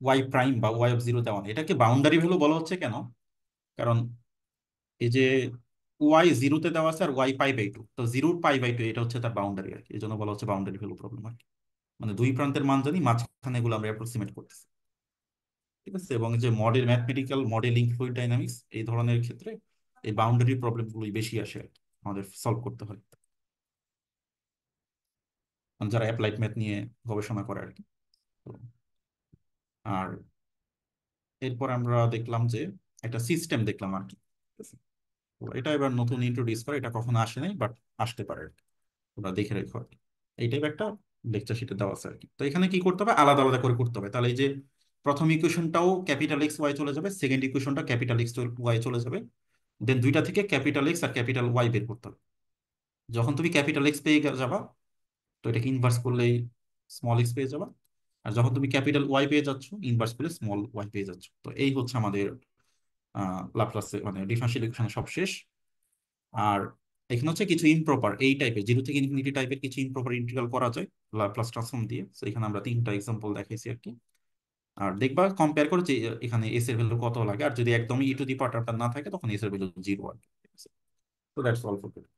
ওয়াই প্রাইম বা y(0) দেওয়া নেই। এটাকে বাউন্ডারি ভ্যালু বলা হচ্ছে কেন? কারণ এই যে y 0-তে দেওয়া আছে আর y π/2, তো 0 π/2 এটা হচ্ছে তার বাউন্ডারি আর কি, এই জন্য বলা হচ্ছে বাউন্ডারি ভ্যালু প্রবলেম আর কি। মানে দুই প্রান্তের মান জানি, মাঝখানে এগুলো আমরা অ্যাপ্রক্সিমেট করতেছি, ঠিক আছে। এবং যে model mathematical modelling fluid dynamics এই ধরনের ক্ষেত্রে এই বাউন্ডারি প্রবলেম গুলোই বেশি আসে আর কি, আমাদের সলভ করতে হয়, মানে যারা অ্যাপ্লাইড ম্যাথ নিয়ে গবেষণা করে আর কি। তো আর এরপর আমরা দেখলাম যে একটা সিস্টেম দেখলাম আর কি, ঠিক আছে? তো এটা এবার নতুন ইন্ট্রোডিউস করে, এটা কখনো আসে নাই, বাট আসতে পারে আর কি। তোমরা দেখে রেখো আর কি। এইটাই একটা লেকচার শিটে দেওয়া আছে আর কি। তো এখানে কি করতে হবে, আলাদা আলাদা করে করতে হবে। তাহলে এই যে প্রথম ইকুয়েশনটাও ক্যাপিটাল এক্স ওয়াই চলে যাবে, সেকেন্ড ইকুয়েশনটা ক্যাপিটাল এক্স ওয়াই চলে যাবে, দেন দুইটা থেকে ক্যাপিটাল এক্স আর ক্যাপিটাল ওয়াই বের করতে হবে। যখন তুমি ক্যাপিটাল এক্স পেয়ে যাবা, তো এটাকে ইনভার্স করলেই স্মল এক্স পেয়ে যাবা। আর যখন তুমি ক্যাপিটাল ওয়াই পেয়ে যাচ্ছ, ইনভার্স করলে স্মল ওয়াই পেয়ে যাচ্ছ। তো এই হচ্ছে আমাদের লাপ্লাসে মানে ডিফারেন্সিয়াল ইকুয়েশনের সব শেষ। আর এখানে হচ্ছে কিছু ইমপ্রপার এই টাইপের 0 থেকে ইনফিনিটি টাইপের কিছু ইমপ্রপার ইন্টিগ্রাল করা যায় লাপ্লাস ট্রান্সফর্ম দিয়ে। তো এখানে আমরা 3টা এক্সাম্পল দেখাইছি আর কি। আর দেখবা কম্পেয়ার করে যে এখানে এস এর ভ্যালু কত লাগে, আর যদি একদমই ই টু দি পাওয়ার টার্মটা না থাকে তখন এস এর ভ্যালু 0 আর কি, ঠিক আছে। তো দ্যাটস অল ফর টুডে।